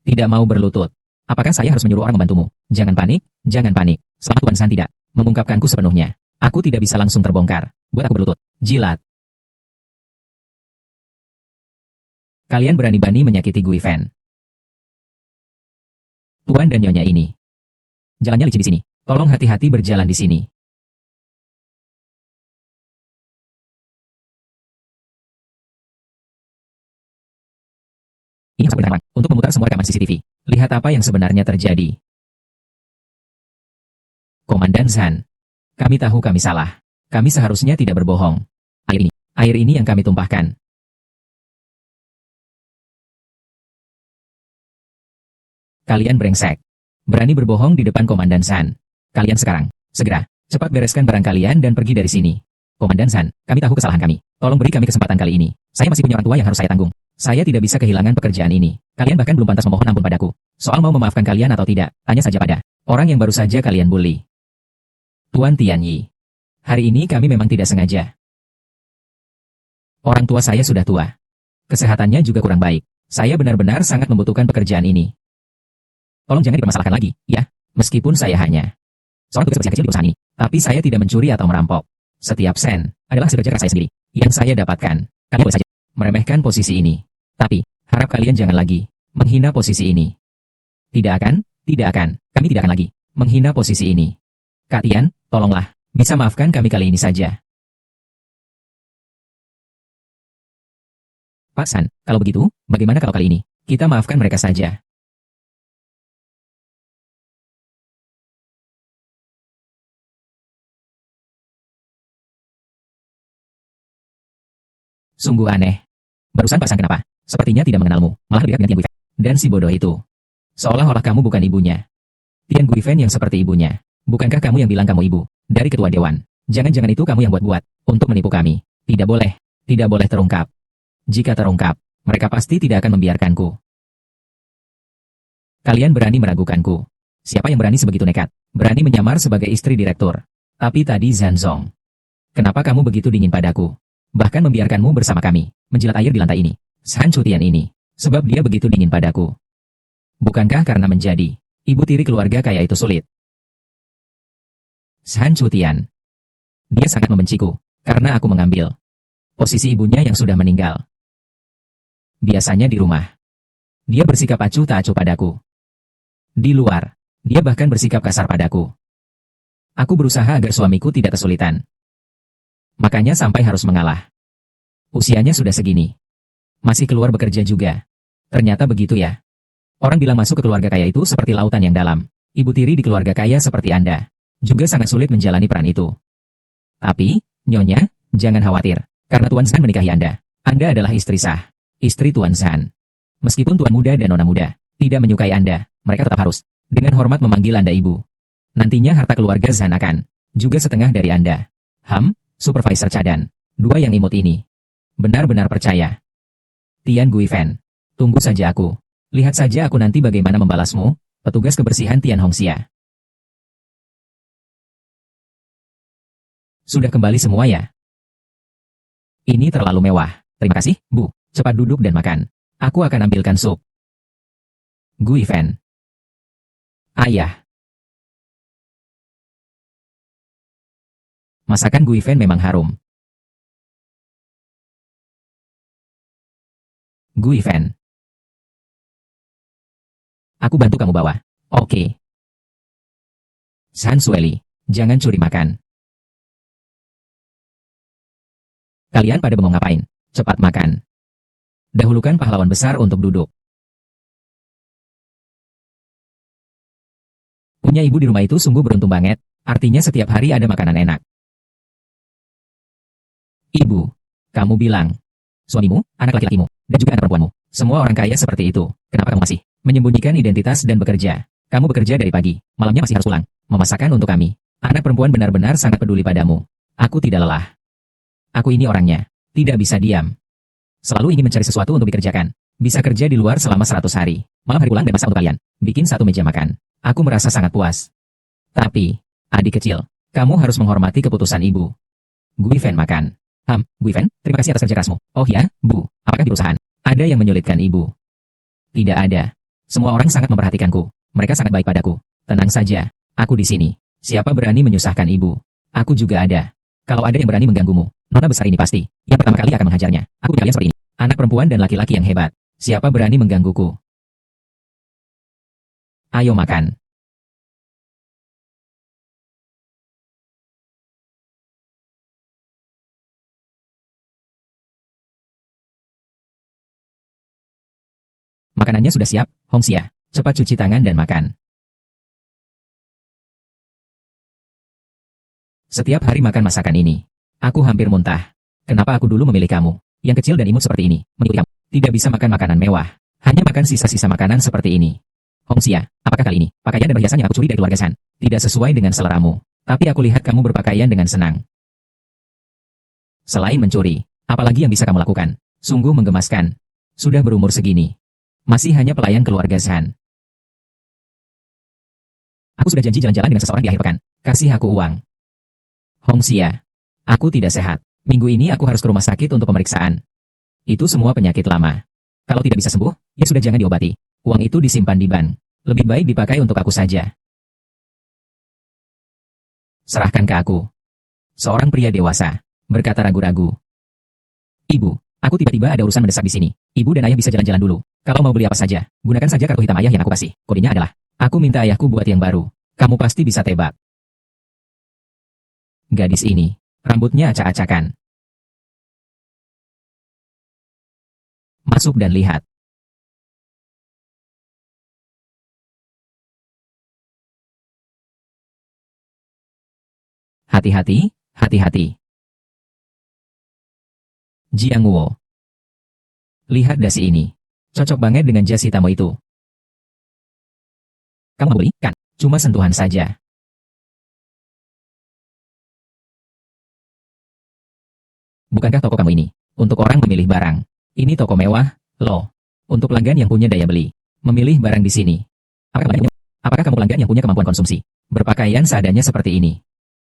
A: Tidak mau berlutut. Apakah saya harus menyuruh orang membantumu? Jangan panik, jangan panik. Selama Tuan San tidak mengungkapkanku sepenuhnya, aku tidak bisa langsung terbongkar. Buat aku berlutut. Jilat. Kalian berani-berani menyakiti Gui Fen. Tuan dan Nyonya ini. Jalannya licin di sini. Tolong hati-hati berjalan di sini. Ini sangat benar untuk memutar semua rekaman CCTV. Lihat apa yang sebenarnya terjadi. Komandan Zhan. Kami tahu kami salah. Kami seharusnya tidak berbohong. Air ini yang kami tumpahkan. Kalian brengsek. Berani berbohong di depan Komandan Zhan. Kalian sekarang, segera, cepat bereskan barang kalian dan pergi dari sini. Komandan Zhan, kami tahu kesalahan kami. Tolong beri kami kesempatan kali ini. Saya masih punya orang tua yang harus saya tanggung. Saya tidak bisa kehilangan pekerjaan ini. Kalian bahkan belum pantas memohon ampun padaku. Soal mau memaafkan kalian atau tidak, tanya saja pada orang yang baru saja kalian bully. Tuan Tianyi. Hari ini kami memang tidak sengaja. Orang tua saya sudah tua. Kesehatannya juga kurang baik. Saya benar-benar sangat membutuhkan pekerjaan ini. Tolong jangan dipermasalahkan lagi, ya. Meskipun saya hanya seorang tugas bersih kecil di perusahaan ini, tapi saya tidak mencuri atau merampok. Setiap sen adalah hasil kerja keras saya sendiri yang saya dapatkan. Kalian boleh saja meremehkan posisi ini, tapi harap kalian jangan lagi menghina posisi ini. Tidak akan, tidak akan. Kami tidak akan lagi menghina posisi ini. Kak Tian, tolonglah, bisa maafkan kami kali ini saja. Pak San, kalau begitu, bagaimana kalau kali ini kita maafkan mereka saja? Sungguh aneh. Barusan Pak San kenapa? Sepertinya tidak mengenalmu, malah berdekat dengan Tian Guifen. Dan si bodoh itu. Seolah-olah kamu bukan ibunya. Tian Guifen yang seperti ibunya. Bukankah kamu yang bilang kamu ibu dari ketua dewan? Jangan-jangan itu kamu yang buat-buat untuk menipu kami. Tidak boleh. Tidak boleh terungkap. Jika terungkap, mereka pasti tidak akan membiarkanku. Kalian berani meragukanku. Siapa yang berani sebegitu nekat? Berani menyamar sebagai istri direktur. Tapi tadi Zanzong. Kenapa kamu begitu dingin padaku? Bahkan membiarkanmu bersama kami, menjilat air di lantai ini. Shan Chutian ini. Sebab dia begitu dingin padaku. Bukankah karena menjadi ibu tiri keluarga kaya itu sulit? Shan Chutian. Dia sangat membenciku, karena aku mengambil posisi ibunya yang sudah meninggal. Biasanya di rumah, dia bersikap acuh tak acuh padaku. Di luar, dia bahkan bersikap kasar padaku. Aku berusaha agar suamiku tidak kesulitan. Makanya sampai harus mengalah. Usianya sudah segini. Masih keluar bekerja juga. Ternyata begitu ya. Orang bilang masuk ke keluarga kaya itu seperti lautan yang dalam. Ibu tiri di keluarga kaya seperti Anda juga sangat sulit menjalani peran itu. Tapi, Nyonya, jangan khawatir. Karena Tuan Shan menikahi Anda. Anda adalah istri sah. Istri Tuan Shan. Meskipun Tuan Muda dan Nona Muda tidak menyukai Anda, mereka tetap harus dengan hormat memanggil Anda ibu. Nantinya harta keluarga Shan akan juga setengah dari Anda. Supervisor Cadan. Dua yang imut ini. Benar-benar percaya. Tian Guifan. Tunggu saja aku. Lihat saja aku nanti bagaimana membalasmu, petugas kebersihan Tian Hongxia. Sudah kembali semua ya? Ini terlalu mewah. Terima kasih, Bu. Cepat duduk dan makan. Aku akan ambilkan sup. Guifan. Ayah. Masakan Guifan memang harum. Guifan. Aku bantu kamu bawa. Oke. Shan Sueli, jangan curi makan. Kalian pada bengong ngapain? Cepat makan. Dahulukan pahlawan besar untuk duduk. Punya ibu di rumah itu sungguh beruntung banget, artinya setiap hari ada makanan enak. Ibu, kamu bilang, suamimu, anak laki-lakimu, dan juga anak perempuanmu, semua orang kaya seperti itu, kenapa kamu masih menyembunyikan identitas dan bekerja? Kamu bekerja dari pagi, malamnya masih harus pulang, memasakkan untuk kami. Anak perempuan benar-benar sangat peduli padamu. Aku tidak lelah. Aku ini orangnya, tidak bisa diam. Selalu ingin mencari sesuatu untuk dikerjakan. Bisa kerja di luar selama 100 hari. Malam hari pulang dan masak untuk kalian. Bikin satu meja makan. Aku merasa sangat puas. Tapi, adik kecil, kamu harus menghormati keputusan ibu. Guifan makan. Guifan, terima kasih atas kerja kerasmu. Oh ya, Bu, apakah di perusahaan ada yang menyulitkan ibu? Tidak ada. Semua orang sangat memperhatikanku. Mereka sangat baik padaku. Tenang saja, aku di sini. Siapa berani menyusahkan ibu? Aku juga ada. Kalau ada yang berani mengganggumu, nona besar ini pasti yang pertama kali akan menghajarnya. Aku punya kalian seperti ini. Anak perempuan dan laki-laki yang hebat. Siapa berani menggangguku? Ayo makan. Makanannya sudah siap, Hongxia. Cepat cuci tangan dan makan. Setiap hari makan masakan ini, aku hampir muntah. Kenapa aku dulu memilih kamu, yang kecil dan imut seperti ini, mengikuti kamu? Tidak bisa makan makanan mewah, hanya makan sisa-sisa makanan seperti ini. Hongxia, apakah kali ini, pakaian dan perhiasan yang aku curi dari keluarga Shan, tidak sesuai dengan seleramu? Tapi aku lihat kamu berpakaian dengan senang. Selain mencuri, apalagi yang bisa kamu lakukan? Sungguh menggemaskan. Sudah berumur segini, masih hanya pelayan keluarga Shan. Aku sudah janji jalan-jalan dengan seseorang di akhir pekan. Kasih aku uang. Hongxia, aku tidak sehat. Minggu ini aku harus ke rumah sakit untuk pemeriksaan. Itu semua penyakit lama. Kalau tidak bisa sembuh, ya sudah jangan diobati. Uang itu disimpan di bank. Lebih baik dipakai untuk aku saja. Serahkan ke aku. Seorang pria dewasa berkata ragu-ragu. Ibu, aku tiba-tiba ada urusan mendesak di sini. Ibu dan ayah bisa jalan-jalan dulu. Kalau mau beli apa saja, gunakan saja kartu hitam ayah yang aku kasih. Kodenya adalah, aku minta ayahku buat yang baru. Kamu pasti bisa tebak. Gadis ini, rambutnya acak-acakan. Masuk dan lihat. Hati-hati, hati-hati. Jiang Wo. Lihat dasi ini. Cocok banget dengan jas hitammu itu. Kamu mau beli, kan? Cuma sentuhan saja. Bukankah toko kamu ini untuk orang memilih barang? Ini toko mewah, loh. Untuk pelanggan yang punya daya beli. Memilih barang di sini. Apakah kamu pelanggan yang punya kemampuan konsumsi? Berpakaian seadanya seperti ini.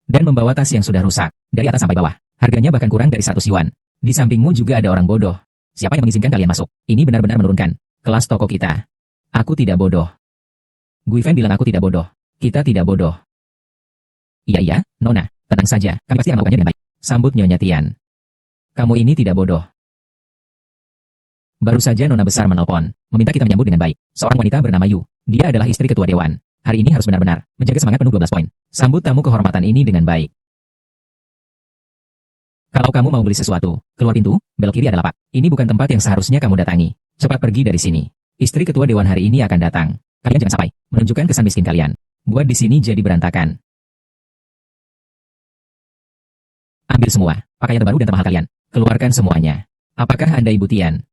A: Dan membawa tas yang sudah rusak, dari atas sampai bawah. Harganya bahkan kurang dari 100 yuan. Di sampingmu juga ada orang bodoh. Siapa yang mengizinkan kalian masuk? Ini benar-benar menurunkan kelas toko kita. Aku tidak bodoh. Guifen bilang aku tidak bodoh. Kita tidak bodoh. Iya, Nona, tenang saja, kami pasti akan melakukannya dengan baik. Sambut Nyonya Tian. Kamu ini tidak bodoh. Baru saja Nona besar menelpon, meminta kita menyambut dengan baik. Seorang wanita bernama Yu. Dia adalah istri ketua dewan. Hari ini harus benar-benar menjaga semangat penuh 12 poin. Sambut tamu kehormatan ini dengan baik. Kalau kamu mau beli sesuatu, keluar pintu, belok kiri ada lapak. Ini bukan tempat yang seharusnya kamu datangi. Cepat pergi dari sini. Istri ketua dewan hari ini akan datang. Kalian jangan sampai menunjukkan kesan miskin kalian. Buat di sini jadi berantakan. Ambil semua pakaian terbaru dan termahal kalian. Keluarkan semuanya. Apakah Anda Ibu Tian?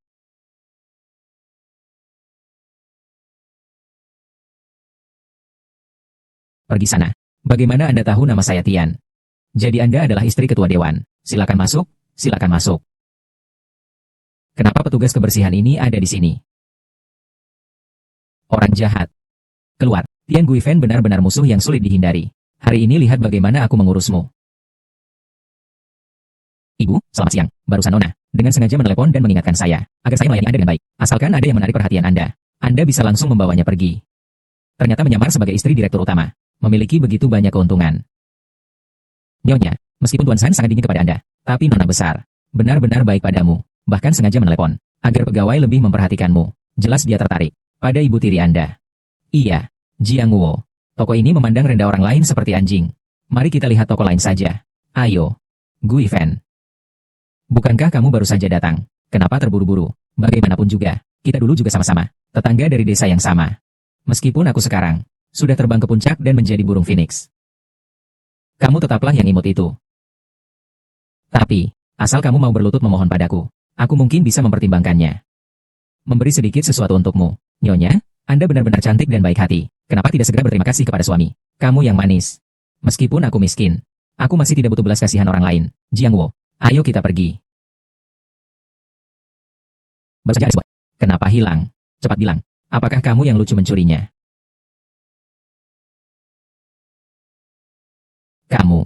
A: Pergi sana. Bagaimana Anda tahu nama saya Tian? Jadi Anda adalah istri ketua dewan. Silakan masuk, silakan masuk. Kenapa petugas kebersihan ini ada di sini? Orang jahat. Keluar. Tian Guifen benar-benar musuh yang sulit dihindari. Hari ini lihat bagaimana aku mengurusmu. Ibu, selamat siang. Barusan Nona dengan sengaja menelepon dan mengingatkan saya agar saya melayani Anda dengan baik. Asalkan ada yang menarik perhatian Anda, Anda bisa langsung membawanya pergi. Ternyata menyamar sebagai istri direktur utama memiliki begitu banyak keuntungan. Nyonya, meskipun Tuan San sangat dingin kepada Anda, tapi Nona besar benar-benar baik padamu, bahkan sengaja menelepon agar pegawai lebih memperhatikanmu. Jelas dia tertarik pada ibu tiri Anda. Iya, Jiang Wo. Toko ini memandang rendah orang lain seperti anjing. Mari kita lihat toko lain saja. Ayo, Guifen. Bukankah kamu baru saja datang? Kenapa terburu-buru? Bagaimanapun juga, kita dulu juga sama-sama tetangga dari desa yang sama. Meskipun aku sekarang sudah terbang ke puncak dan menjadi burung phoenix, kamu tetaplah yang imut itu. Tapi, asal kamu mau berlutut memohon padaku, aku mungkin bisa mempertimbangkannya. Memberi sedikit sesuatu untukmu. Nyonya, Anda benar-benar cantik dan baik hati. Kenapa tidak segera berterima kasih kepada suami? Kamu yang manis. Meskipun aku miskin, aku masih tidak butuh belas kasihan orang lain. Jiang Wo, ayo kita pergi. Baru saja ada sebuah. Kenapa hilang? Cepat bilang, apakah kamu yang lucu mencurinya? Kamu.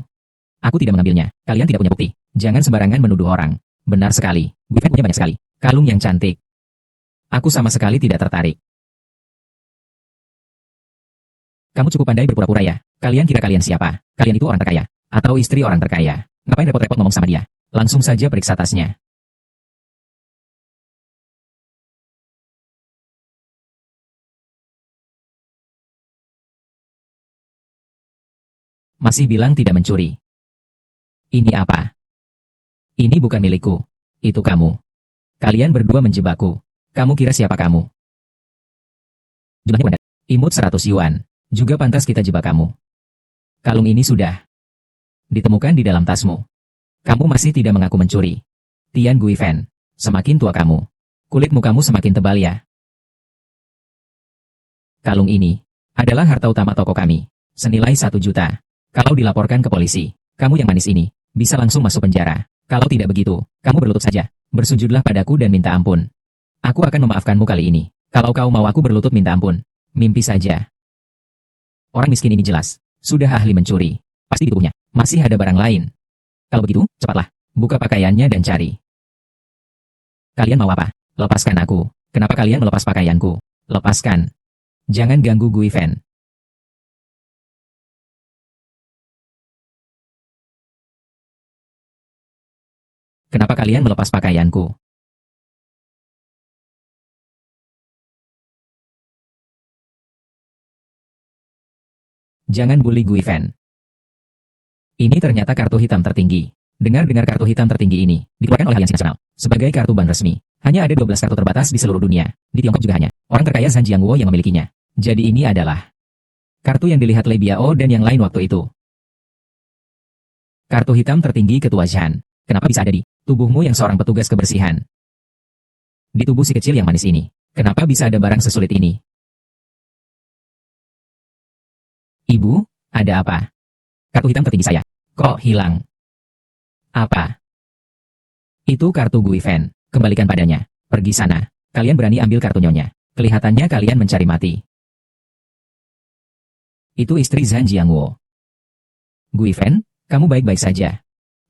A: Aku tidak mengambilnya. Kalian tidak punya bukti. Jangan sembarangan menuduh orang. Benar sekali. Guifen punya banyak sekali kalung yang cantik. Aku sama sekali tidak tertarik. Kamu cukup pandai berpura-pura ya. Kalian kira kalian siapa? Kalian itu orang terkaya. Atau istri orang terkaya. Ngapain repot-repot ngomong sama dia? Langsung saja periksa tasnya. Masih bilang tidak mencuri. Ini apa? Ini bukan milikku. Itu kamu. Kalian berdua menjebakku. Kamu kira siapa kamu? Jumlahnya rendah. Imut 100 yuan. Juga pantas kita jebak kamu. Kalung ini sudah ditemukan di dalam tasmu. Kamu masih tidak mengaku mencuri. Tian Guifen, semakin tua kamu, kulit mukamu semakin tebal ya. Kalung ini adalah harta utama toko kami. Senilai 1 juta. Kalau dilaporkan ke polisi, kamu yang manis ini bisa langsung masuk penjara. Kalau tidak begitu, kamu berlutut saja. Bersujudlah padaku dan minta ampun. Aku akan memaafkanmu kali ini. Kalau kau mau aku berlutut minta ampun, mimpi saja. Orang miskin ini jelas sudah ahli mencuri. Pasti di tubuhnya masih ada barang lain. Kalau begitu, cepatlah buka pakaiannya dan cari. Kalian mau apa? Lepaskan aku. Kenapa kalian melepas pakaianku? Lepaskan. Jangan ganggu Guifen. Kenapa kalian melepas pakaianku? Jangan bully Guifen. Ini ternyata kartu hitam tertinggi. Dengar-dengar kartu hitam tertinggi ini dikeluarkan oleh Aliansi Nasional sebagai kartu bank resmi. Hanya ada 12 kartu terbatas di seluruh dunia. Di Tiongkok juga hanya orang terkaya Zhan Jiangwo yang memilikinya. Jadi ini adalah kartu yang dilihat Lei Biao dan yang lain waktu itu. Kartu hitam tertinggi Ketua Zhan. Kenapa bisa ada di tubuhmu yang seorang petugas kebersihan? Di tubuh si kecil yang manis ini, kenapa bisa ada barang sesulit ini? Ibu, ada apa? Kartu hitam tertinggi saya. Kok hilang? Apa? Itu kartu Guifen. Kembalikan padanya. Pergi sana. Kalian berani ambil kartu nyonya. Kelihatannya kalian mencari mati. Itu istri Zhan Jiangwo. Guifen, kamu baik-baik saja.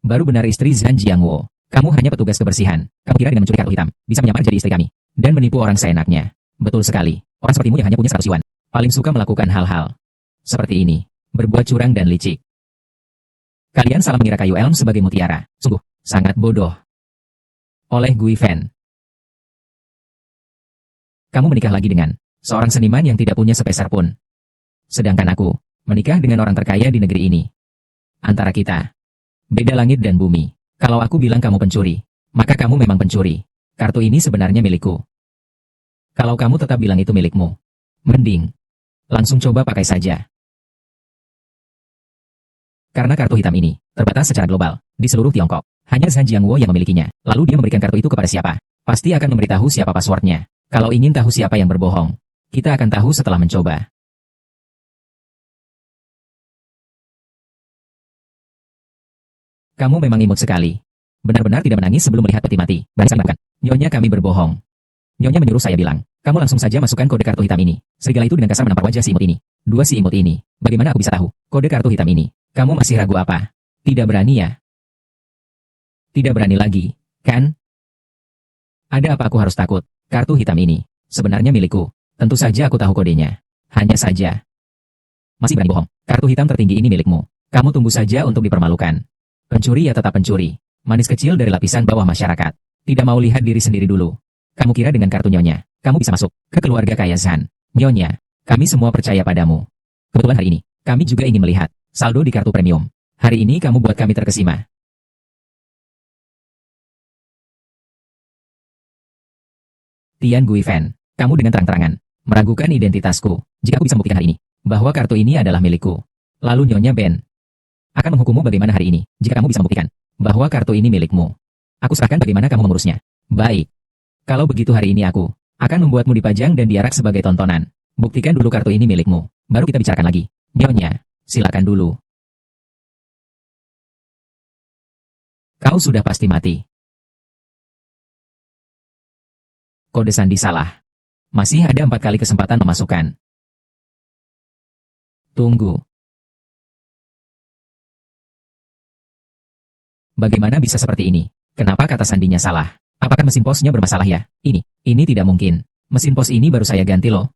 A: Baru benar istri Zhan Jiangwo. Kamu hanya petugas kebersihan. Kamu kira dengan mencuri kartu hitam, bisa menyamar jadi istri kami, dan menipu orang seenaknya. Betul sekali. Orang sepertimu yang hanya punya 100 yuan, paling suka melakukan hal-hal seperti ini. Berbuat curang dan licik. Kalian salah mengira kayu elm sebagai mutiara. Sungguh, sangat bodoh. Oleh Gui Fen. Kamu menikah lagi dengan seorang seniman yang tidak punya sepeser pun. Sedangkan aku, menikah dengan orang terkaya di negeri ini. Antara kita, beda langit dan bumi. Kalau aku bilang kamu pencuri, maka kamu memang pencuri. Kartu ini sebenarnya milikku. Kalau kamu tetap bilang itu milikmu, mending langsung coba pakai saja. Karena kartu hitam ini terbatas secara global di seluruh Tiongkok. Hanya Zhan Jiangwo yang memilikinya. Lalu dia memberikan kartu itu kepada siapa? Pasti akan memberitahu siapa passwordnya. Kalau ingin tahu siapa yang berbohong, kita akan tahu setelah mencoba. Kamu memang imut sekali. Benar-benar tidak menangis sebelum melihat peti mati. Barisan bahkan. Nyonya kami berbohong. Nyonya menyuruh saya bilang, kamu langsung saja masukkan kode kartu hitam ini. Serigala itu dengan kasar menampar wajah si imut ini. Dua si imut ini. Bagaimana aku bisa tahu kode kartu hitam ini? Kamu masih ragu apa? Tidak berani ya? Tidak berani lagi, kan? Ada apa aku harus takut? Kartu hitam ini sebenarnya milikku. Tentu saja aku tahu kodenya. Hanya saja. Masih berani bohong. Kartu hitam tertinggi ini milikmu. Kamu tunggu saja untuk dipermalukan. Pencuri ya tetap pencuri. Manis kecil dari lapisan bawah masyarakat. Tidak mau lihat diri sendiri dulu. Kamu kira dengan kartu Nyonya, kamu bisa masuk ke keluarga kaya Zhan? Nyonya, kami semua percaya padamu. Kebetulan hari ini, kami juga ingin melihat saldo di kartu premium. Hari ini kamu buat kami terkesima. Tian Guifan, kamu dengan terang-terangan meragukan identitasku. Jika aku bisa membuktikan hari ini bahwa kartu ini adalah milikku, lalu Nyonya Ben akan menghukummu bagaimana hari ini jika kamu bisa membuktikan bahwa kartu ini milikmu. Aku serahkan bagaimana kamu mengurusnya. Baik. Kalau begitu hari ini aku akan membuatmu dipajang dan diarak sebagai tontonan. Buktikan dulu kartu ini milikmu, baru kita bicarakan lagi. Nyonya, silakan dulu. Kau sudah pasti mati. Kode sandi salah. Masih ada 4 kali kesempatan memasukkan. Tunggu. Bagaimana bisa seperti ini? Kenapa kata sandinya salah? Apakah mesin posnya bermasalah ya? Ini tidak mungkin. Mesin pos ini baru saya ganti loh.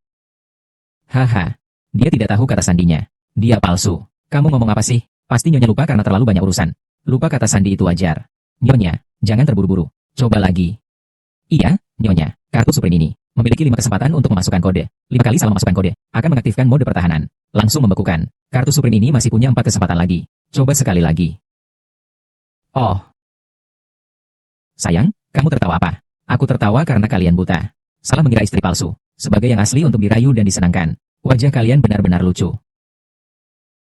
A: Haha. Dia tidak tahu kata sandinya. Dia palsu. Kamu ngomong apa sih? Pasti Nyonya lupa karena terlalu banyak urusan. Lupa kata sandi itu wajar. Nyonya, jangan terburu-buru. Coba lagi. Iya, Nyonya. Kartu Supreme ini memiliki 5 kesempatan untuk memasukkan kode. 5 kali salah memasukkan kode akan mengaktifkan mode pertahanan. Langsung membekukan. Kartu Supreme ini masih punya 4 kesempatan lagi. Coba sekali lagi. Oh. Sayang, kamu tertawa apa? Aku tertawa karena kalian buta. Salah mengira istri palsu. Sebagai yang asli untuk dirayu dan disenangkan. Wajah kalian benar-benar lucu.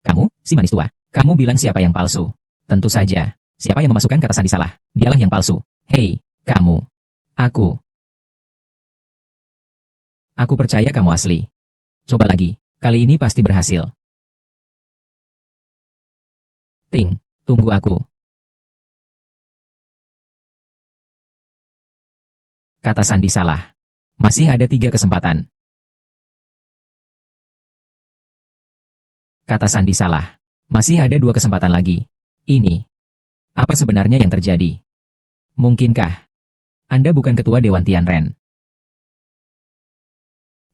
A: Kamu, si manis tua. Kamu bilang siapa yang palsu? Tentu saja. Siapa yang memasukkan kata sandi salah? Dialah yang palsu. Hei, kamu. Aku. Aku percaya kamu asli. Coba lagi. Kali ini pasti berhasil. Ting, tunggu aku. Kata sandi salah. Masih ada 3 kesempatan. Kata sandi salah. Masih ada 2 kesempatan lagi. Ini. Apa sebenarnya yang terjadi? Mungkinkah Anda bukan ketua Dewan Tianren?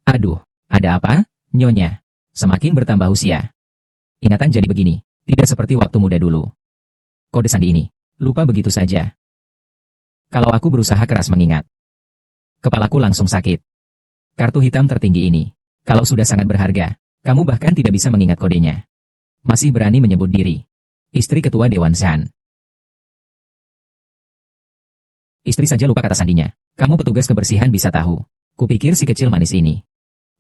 A: Aduh, ada apa, Nyonya? Semakin bertambah usia. Ingatan jadi begini. Tidak seperti waktu muda dulu. Kode sandi ini. Lupa begitu saja. Kalau aku berusaha keras mengingat. Kepalaku langsung sakit. Kartu hitam tertinggi ini. Kalau sudah sangat berharga, kamu bahkan tidak bisa mengingat kodenya. Masih berani menyebut diri. Istri ketua Dewan Zhan. Istri saja lupa kata sandinya. Kamu petugas kebersihan bisa tahu. Kupikir si kecil manis ini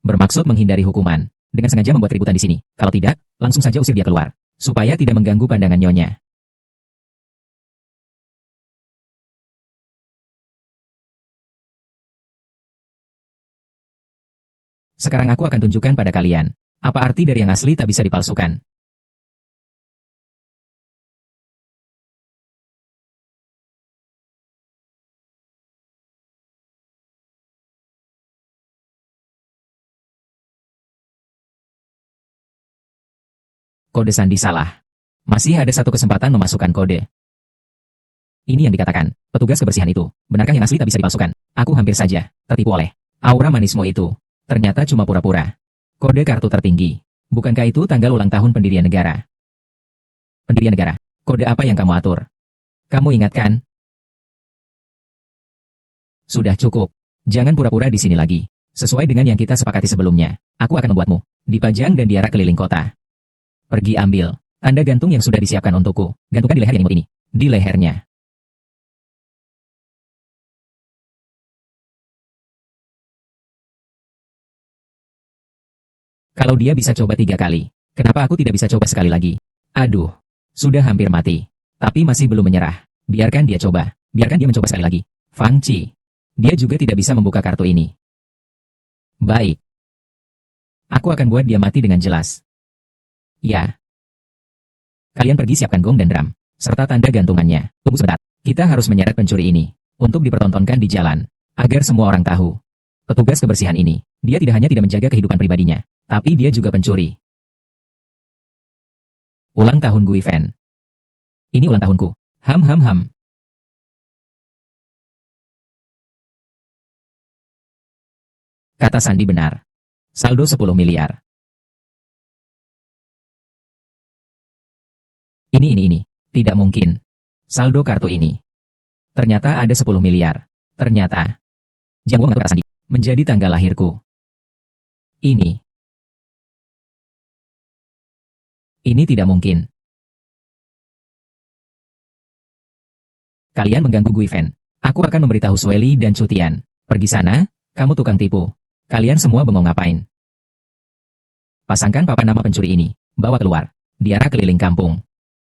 A: bermaksud menghindari hukuman. Dengan sengaja membuat keributan di sini. Kalau tidak, langsung saja usir dia keluar. Supaya tidak mengganggu pandangan Nyonya. Sekarang aku akan tunjukkan pada kalian. Apa arti dari yang asli tak bisa dipalsukan. Kode sandi salah. Masih ada 1 kesempatan memasukkan kode. Ini yang dikatakan petugas kebersihan itu. Benarkah yang asli tak bisa dipalsukan? Aku hampir saja tertipu oleh aura manismu itu. Ternyata cuma pura-pura. Kode kartu tertinggi. Bukankah itu tanggal ulang tahun pendirian negara? Pendirian negara. Kode apa yang kamu atur? Kamu ingat kan? Sudah cukup. Jangan pura-pura di sini lagi. Sesuai dengan yang kita sepakati sebelumnya, aku akan membuatmu dipajang dan diarak keliling kota. Pergi ambil tanda gantung yang sudah disiapkan untukku. Gantungkan di leher yang imut ini. Di lehernya. Kalau dia bisa coba 3 kali, kenapa aku tidak bisa coba sekali lagi? Aduh, sudah hampir mati. Tapi masih belum menyerah. Biarkan dia coba. Biarkan dia mencoba sekali lagi. Fang Chi. Dia juga tidak bisa membuka kartu ini. Baik. Aku akan buat dia mati dengan jelas. Ya. Kalian pergi siapkan gong dan drum, serta tanda gantungannya. Tunggu sebentar. Kita harus menyeret pencuri ini, untuk dipertontonkan di jalan, agar semua orang tahu. Petugas kebersihan ini, dia tidak hanya tidak menjaga kehidupan pribadinya, tapi dia juga pencuri. Ulang tahun Gui Fen. Ini ulang tahunku. Ham ham ham. Kata Sandi benar. Saldo 10 miliar. Ini. Tidak mungkin. Saldo kartu ini. Ternyata ada 10 miliar. Ternyata. Jiang Wo mengatur kata Sandi. Menjadi tanggal lahirku. Ini tidak mungkin. Kalian mengganggu Gui Fen. Aku akan memberitahu Sueli dan Cutian. Pergi sana, kamu tukang tipu. Kalian semua bengong ngapain? Pasangkan papan nama pencuri ini. Bawa keluar. Diarak keliling kampung.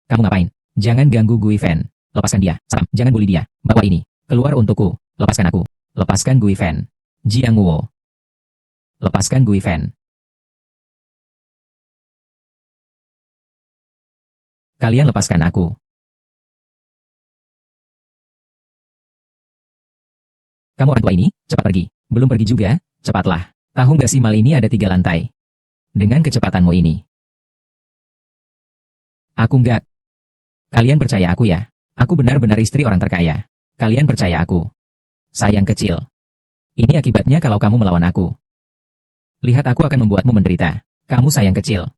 A: Kamu ngapain? Jangan ganggu Gui Fen. Lepaskan dia. Salam. Jangan bully dia. Bawa ini. Keluar untukku. Lepaskan aku. Lepaskan Gui Fen. Jiang Wo. Lepaskan Gui Fen. Kalian lepaskan aku. Kamu orang tua ini, cepat pergi. Belum pergi juga, cepatlah. Tahu nggak sih mal ini ada 3 lantai? Dengan kecepatanmu ini. Aku nggak. Kalian percaya aku ya? Aku benar-benar istri orang terkaya. Kalian percaya aku? Sayang kecil. Ini akibatnya kalau kamu melawan aku. Lihat aku akan membuatmu menderita. Kamu sayang kecil.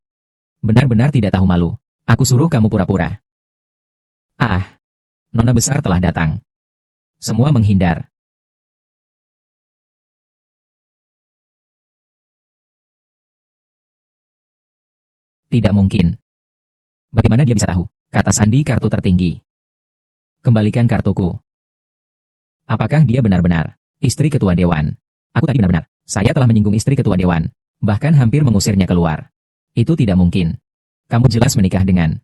A: Benar-benar tidak tahu malu. Aku suruh kamu pura-pura. Ah, nona besar telah datang. Semua menghindar. Tidak mungkin. Bagaimana dia bisa tahu? Kata Sandi kartu tertinggi. Kembalikan kartuku. Apakah dia benar-benar istri ketua dewan? Aku tadi benar-benar. Saya telah menyinggung istri ketua dewan. Bahkan hampir mengusirnya keluar. Itu tidak mungkin. Kamu jelas menikah dengan.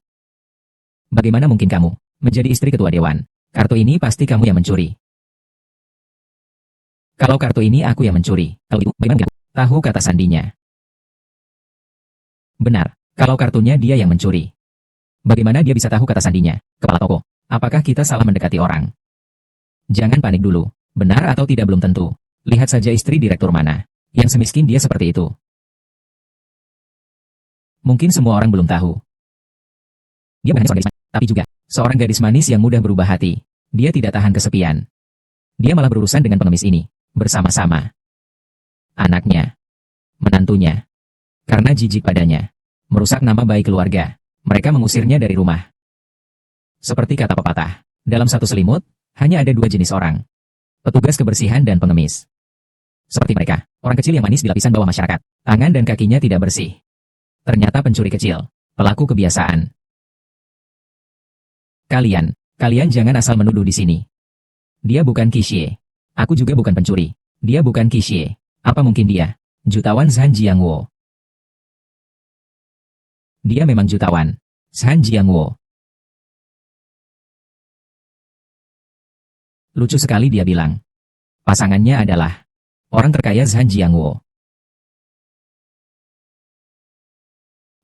A: Bagaimana mungkin kamu menjadi istri ketua dewan? Kartu ini pasti kamu yang mencuri. Kalau kartu ini aku yang mencuri. Kalau itu, bagaimana? Tahu kata Sandinya. Benar. Kalau kartunya dia yang mencuri. Bagaimana dia bisa tahu kata Sandinya? Kepala toko. Apakah kita salah mendekati orang? Jangan panik dulu. Benar atau tidak belum tentu. Lihat saja istri direktur mana. Yang semiskin dia seperti itu. Mungkin semua orang belum tahu. Dia bukan hanya seorang gadis manis, tapi juga seorang gadis manis yang mudah berubah hati. Dia tidak tahan kesepian. Dia malah berurusan dengan pengemis ini. Bersama-sama. Anaknya. Menantunya. Karena jijik padanya. Merusak nama baik keluarga. Mereka mengusirnya dari rumah. Seperti kata pepatah, dalam satu selimut, hanya ada 2 jenis orang. Petugas kebersihan dan pengemis. Seperti mereka, orang kecil yang manis di lapisan bawah masyarakat. Tangan dan kakinya tidak bersih. Ternyata pencuri kecil. Pelaku kebiasaan. Kalian jangan asal menuduh di sini. Dia bukan Kishie. Aku juga bukan pencuri. Dia bukan Kishie. Apa mungkin dia? Jutawan Zhan Jiangwo. Dia memang jutawan. Zhan Jiangwo. Lucu sekali dia bilang. Pasangannya adalah orang terkaya Zhan Jiangwo.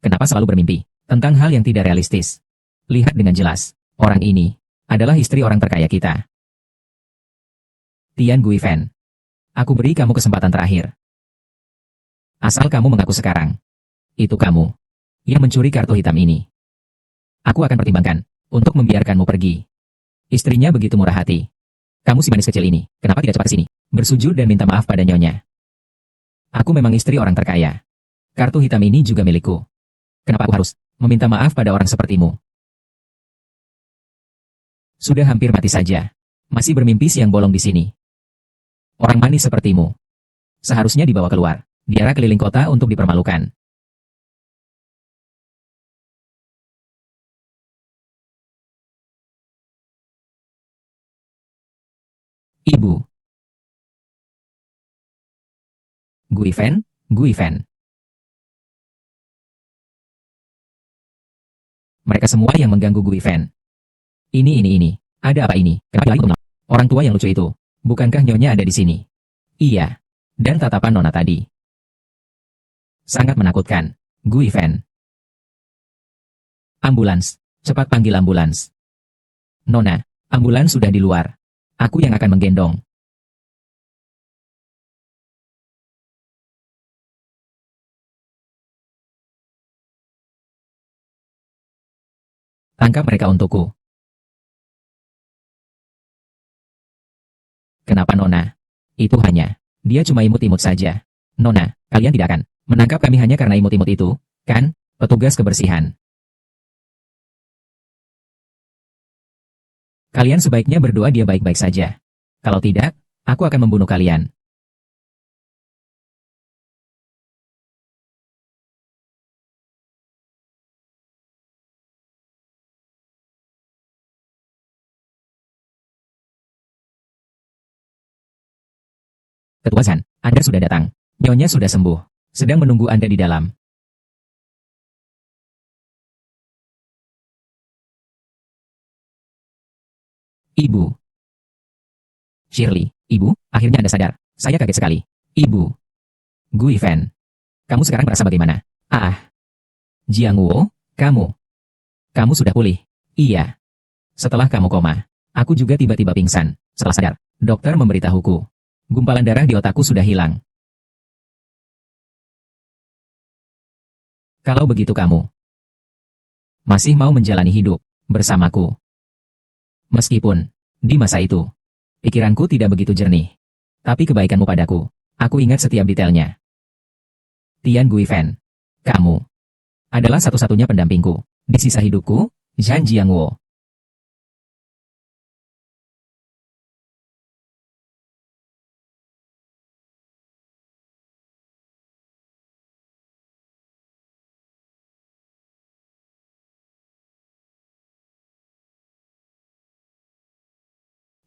A: Kenapa selalu bermimpi tentang hal yang tidak realistis? Lihat dengan jelas, orang ini adalah istri orang terkaya kita. Tian Gui Fen. Aku beri kamu kesempatan terakhir. Asal kamu mengaku sekarang. Itu kamu yang mencuri kartu hitam ini. Aku akan pertimbangkan untuk membiarkanmu pergi. Istrinya begitu murah hati. Kamu si manis kecil ini, kenapa tidak cepat ke sini? Bersujud dan minta maaf pada nyonya. Aku memang istri orang terkaya. Kartu hitam ini juga milikku. Kenapa aku harus meminta maaf pada orang sepertimu? Sudah hampir mati saja. Masih bermimpi siang bolong di sini. Orang manis sepertimu. Seharusnya dibawa keluar. Diarak keliling kota untuk dipermalukan. Ibu. Guiven, Guiven. Mereka semua yang mengganggu Guiven. Ini. Ada apa ini? Kenapa lagi mengelak? Orang tua yang lucu itu. Bukankah nyonya ada di sini? Iya. Dan tatapan nona tadi. Sangat menakutkan. Guiven. Ambulans. Cepat panggil ambulans. Nona, ambulans sudah di luar. Aku yang akan menggendong. Tangkap mereka untukku. Kenapa Nona? Itu hanya. Dia cuma imut-imut saja. Nona, kalian tidak akan menangkap kami hanya karena imut-imut itu, kan? Petugas kebersihan. Kalian sebaiknya berdoa dia baik-baik saja. Kalau tidak, aku akan membunuh kalian. Ketua Zhan, Anda sudah datang. Nyonya sudah sembuh. Sedang menunggu Anda di dalam. Ibu. Shirley, Ibu, akhirnya Anda sadar. Saya kaget sekali. Ibu. Guiven. Kamu sekarang merasa bagaimana? Ah. Jiangwo, kamu. Kamu sudah pulih. Iya. Setelah kamu koma, aku juga tiba-tiba pingsan. Setelah sadar, dokter memberitahuku. Gumpalan darah di otakku sudah hilang. Kalau begitu kamu masih mau menjalani hidup bersamaku. Meskipun di masa itu, pikiranku tidak begitu jernih. Tapi kebaikanmu padaku, aku ingat setiap detailnya. Tian Guiven, kamu adalah satu-satunya pendampingku di sisa hidupku, Zhan Jiangwo.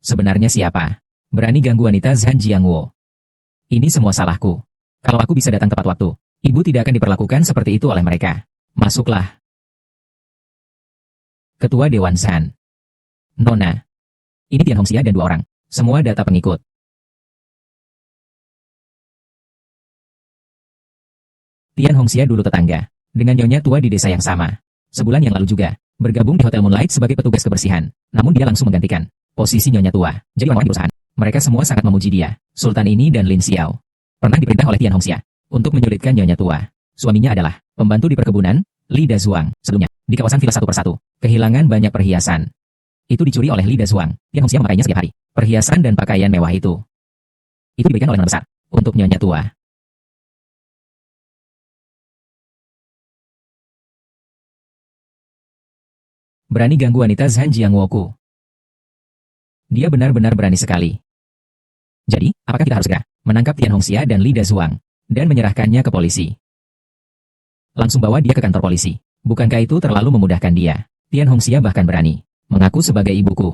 A: Sebenarnya siapa? Berani ganggu wanita Zhan Jiangwo. Ini semua salahku. Kalau aku bisa datang tepat waktu, ibu tidak akan diperlakukan seperti itu oleh mereka. Masuklah. Ketua Dewan Zhan. Nona. Ini Tian Hongxia dan 2 orang. Semua data pengikut. Tian Hongxia dulu tetangga. Dengan nyonya tua di desa yang sama. Sebulan yang lalu juga. Bergabung di Hotel Moonlight sebagai petugas kebersihan. Namun dia langsung menggantikan posisi nyonya tua. Jadi orang-orang di perusahaan. Mereka semua sangat memuji dia. Sultan ini dan Lin Xiao. Pernah diperintah oleh Tian Hongxia untuk menyulitkan nyonya tua. Suaminya adalah pembantu di perkebunan, Li Dazuang. Sebelumnya, di kawasan villa satu persatu, kehilangan banyak perhiasan. Itu dicuri oleh Li Dazuang. Tian Hongxia memakainya setiap hari. Perhiasan dan pakaian mewah itu diberikan oleh nona besar untuk nyonya tua. Berani ganggu wanita Zhan Jiangwo-ku. Dia benar-benar berani sekali. Jadi, apakah kita harus segera menangkap Tian Hongxia dan Li Dazuang dan menyerahkannya ke polisi? Langsung bawa dia ke kantor polisi. Bukankah itu terlalu memudahkan dia? Tian Hongxia bahkan berani mengaku sebagai ibuku.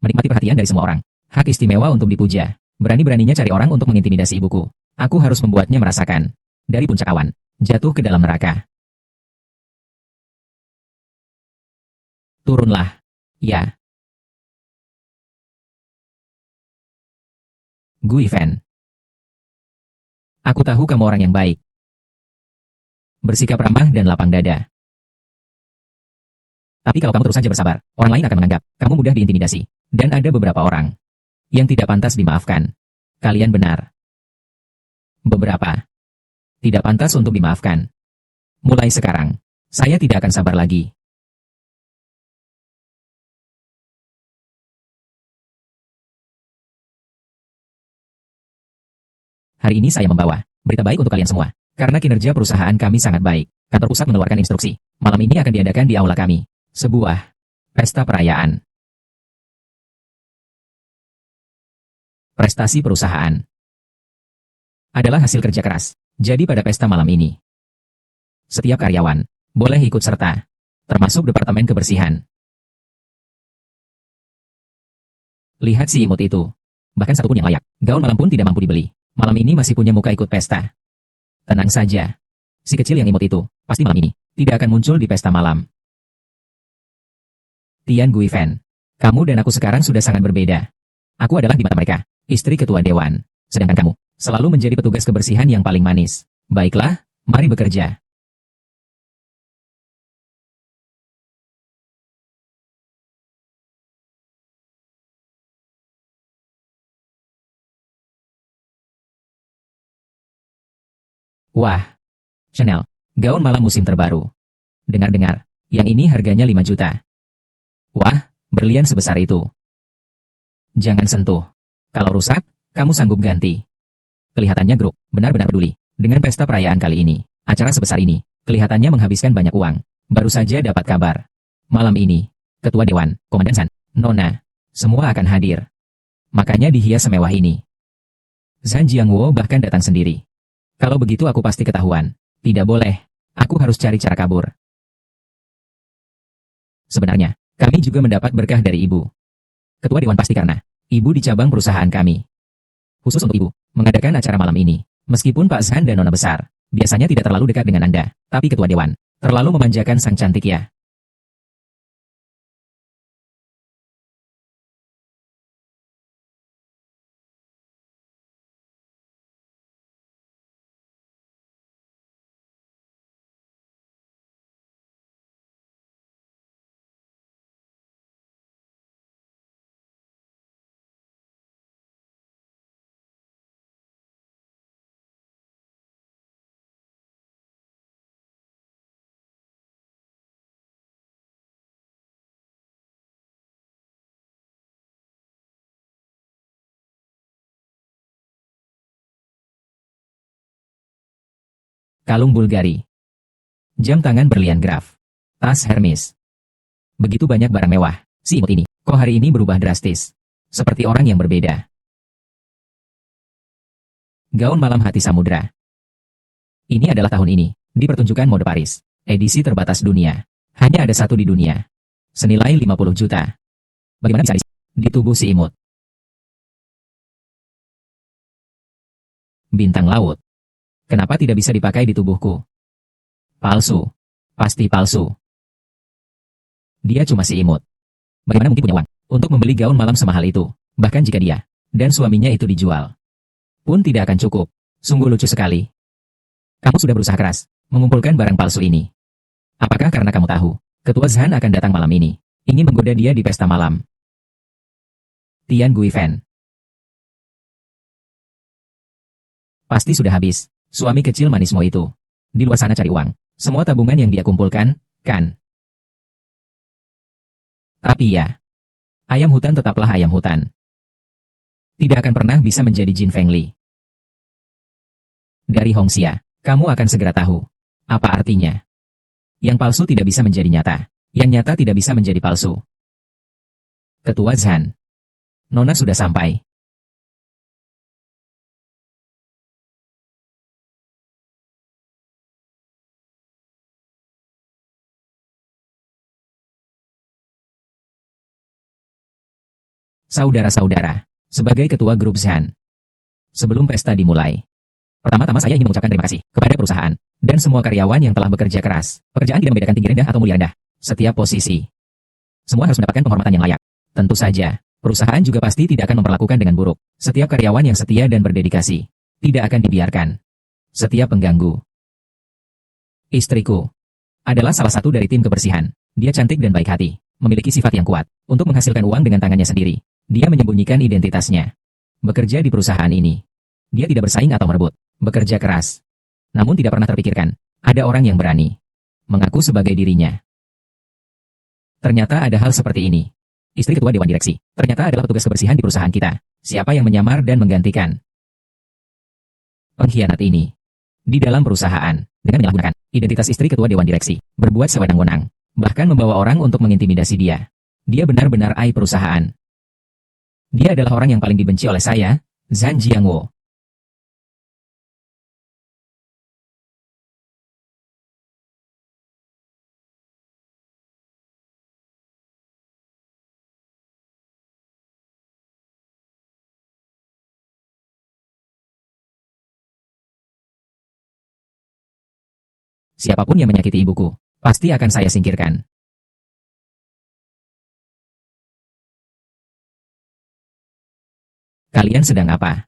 A: Menikmati perhatian dari semua orang. Hak istimewa untuk dipuja. Berani-beraninya cari orang untuk mengintimidasi ibuku. Aku harus membuatnya merasakan. Dari puncak awan, jatuh ke dalam neraka. Turunlah. Ya. Guiven. Aku tahu kamu orang yang baik. Bersikap ramah dan lapang dada. Tapi kalau kamu terus saja bersabar, orang lain akan menganggap kamu mudah diintimidasi. Dan ada beberapa orang yang tidak pantas dimaafkan. Kalian benar. Beberapa tidak pantas untuk dimaafkan. Mulai sekarang, saya tidak akan sabar lagi. Hari ini saya membawa berita baik untuk kalian semua. Karena kinerja perusahaan kami sangat baik, kantor pusat mengeluarkan instruksi. Malam ini akan diadakan di aula kami. Sebuah pesta perayaan. Prestasi perusahaan adalah hasil kerja keras. Jadi pada pesta malam ini, setiap karyawan boleh ikut serta, termasuk departemen kebersihan. Lihat si imut itu. Bahkan satupun yang layak. Gaun malam pun tidak mampu dibeli. Malam ini masih punya muka ikut pesta. Tenang saja. Si kecil yang imut itu, pasti malam ini tidak akan muncul di pesta malam. Tian Guifan, kamu dan aku sekarang sudah sangat berbeda. Aku adalah di mata mereka, istri ketua dewan. Sedangkan kamu, selalu menjadi petugas kebersihan yang paling manis. Baiklah, mari bekerja. Wah, Chanel, gaun malam musim terbaru. Dengar-dengar, yang ini harganya 5 juta. Wah, berlian sebesar itu. Jangan sentuh. Kalau rusak, kamu sanggup ganti. Kelihatannya grup benar-benar peduli dengan pesta perayaan kali ini. Acara sebesar ini, kelihatannya menghabiskan banyak uang. Baru saja dapat kabar. Malam ini, Ketua Dewan, Komandan Zhan, Nona, semua akan hadir. Makanya dihias semewah ini. Zhan Jiangwo bahkan datang sendiri. Kalau begitu aku pasti ketahuan. Tidak boleh. Aku harus cari cara kabur. Sebenarnya, kami juga mendapat berkah dari ibu. Ketua Dewan pasti karena ibu di cabang perusahaan kami. Khusus untuk ibu, mengadakan acara malam ini. Meskipun Pak Zhan dan Nona besar, biasanya tidak terlalu dekat dengan Anda. Tapi Ketua Dewan, terlalu memanjakan sang cantik ya. Kalung Bulgari. Jam tangan berlian Graf. Tas Hermes. Begitu banyak barang mewah. Si imut ini, kok hari ini berubah drastis. Seperti orang yang berbeda. Gaun malam hati samudra. Ini adalah tahun ini, di pertunjukan mode Paris. Edisi terbatas dunia. Hanya ada satu di dunia. Senilai 50 juta. Bagaimana bisa di tubuh si imut? Bintang laut. Kenapa tidak bisa dipakai di tubuhku? Palsu. Pasti palsu. Dia cuma si imut. Bagaimana mungkin punya uang untuk membeli gaun malam semahal itu? Bahkan jika dia dan suaminya itu dijual, pun tidak akan cukup. Sungguh lucu sekali. Kamu sudah berusaha keras mengumpulkan barang palsu ini. Apakah karena kamu tahu, Ketua Zhan akan datang malam ini, ingin menggoda dia di pesta malam? Tian Guifan. Pasti sudah habis. Suami kecil manismu itu. Di luar sana cari uang. Semua tabungan yang dia kumpulkan, kan? Tapi ya, ayam hutan tetaplah ayam hutan. Tidak akan pernah bisa menjadi Jin Fengli. Dari Hongxia, kamu akan segera tahu. Apa artinya? Yang palsu tidak bisa menjadi nyata. Yang nyata tidak bisa menjadi palsu. Ketua Zhan. Nona sudah sampai. Saudara-saudara, sebagai ketua grup Zhan, sebelum pesta dimulai, pertama-tama saya ingin mengucapkan terima kasih kepada perusahaan dan semua karyawan yang telah bekerja keras. Pekerjaan tidak membedakan tinggi rendah atau mulia rendah. Setiap posisi, semua harus mendapatkan penghormatan yang layak. Tentu saja, perusahaan juga pasti tidak akan memperlakukan dengan buruk. Setiap karyawan yang setia dan berdedikasi tidak akan dibiarkan. Setiap pengganggu. Istriku adalah salah satu dari tim kebersihan. Dia cantik dan baik hati, memiliki sifat yang kuat untuk menghasilkan uang dengan tangannya sendiri. Dia menyembunyikan identitasnya. Bekerja di perusahaan ini. Dia tidak bersaing atau merebut. Bekerja keras. Namun tidak pernah terpikirkan, ada orang yang berani mengaku sebagai dirinya. Ternyata ada hal seperti ini. Istri ketua dewan direksi, ternyata adalah petugas kebersihan di perusahaan kita. Siapa yang menyamar dan menggantikan? Pengkhianat ini. Di dalam perusahaan, dengan menyalahgunakan identitas istri ketua dewan direksi, berbuat sewenang-wenang, bahkan membawa orang untuk mengintimidasi dia. Dia benar-benar aib perusahaan. Dia adalah orang yang paling dibenci oleh saya, Zhan Jiangwo. Siapapun yang menyakiti ibuku, pasti akan saya singkirkan. Kalian sedang apa?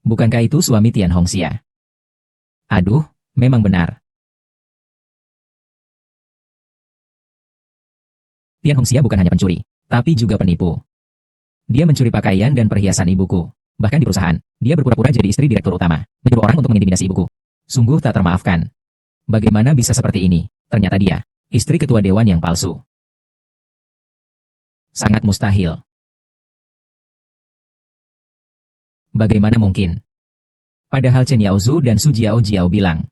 A: Bukankah itu suami Tian Hongxia? Aduh, memang benar. Tian Hongxia bukan hanya pencuri, tapi juga penipu. Dia mencuri pakaian dan perhiasan ibuku. Bahkan di perusahaan, dia berpura-pura jadi istri direktur utama, menyuruh orang untuk mengintimidasi ibuku. Sungguh tak termaafkan. Bagaimana bisa seperti ini? Ternyata dia, istri ketua dewan yang palsu. Sangat mustahil. Bagaimana mungkin? Padahal Chen Yaozhu dan Su Jiao Jiao bilang,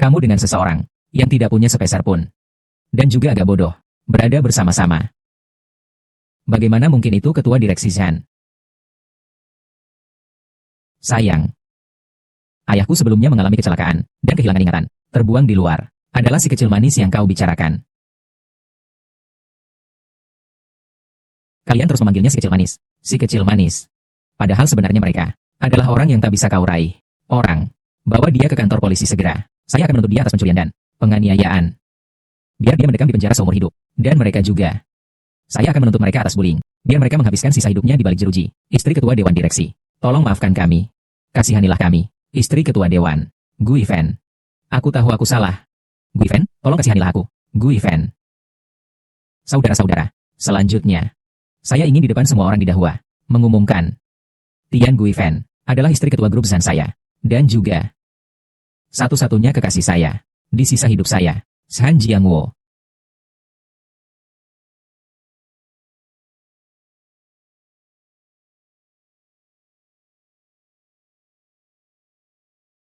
A: kamu dengan seseorang yang tidak punya sepeser pun, dan juga agak bodoh, berada bersama-sama. Bagaimana mungkin itu ketua direksi Zhan? Sayang. Ayahku sebelumnya mengalami kecelakaan dan kehilangan ingatan, terbuang di luar. Adalah si kecil manis yang kau bicarakan. Kalian terus memanggilnya si kecil manis. Si kecil manis. Padahal sebenarnya mereka adalah orang yang tak bisa kau raih. Orang. Bawa dia ke kantor polisi segera. Saya akan menuntut dia atas pencurian dan penganiayaan. Biar dia mendekam di penjara seumur hidup. Dan mereka juga. Saya akan menuntut mereka atas bullying. Biar mereka menghabiskan sisa hidupnya di balik jeruji. Istri ketua dewan direksi. Tolong maafkan kami. Kasihanilah kami. Istri ketua dewan. Gui Fen. Aku tahu aku salah. Gui Fen, tolong kasihanilah aku. Gui Fen. Saudara-saudara, selanjutnya, saya ingin di depan semua orang di Dahua mengumumkan Tian Gui Fen adalah istri ketua grup Zhan saya, dan juga satu-satunya kekasih saya di sisa hidup saya, Zhan Jiangwo.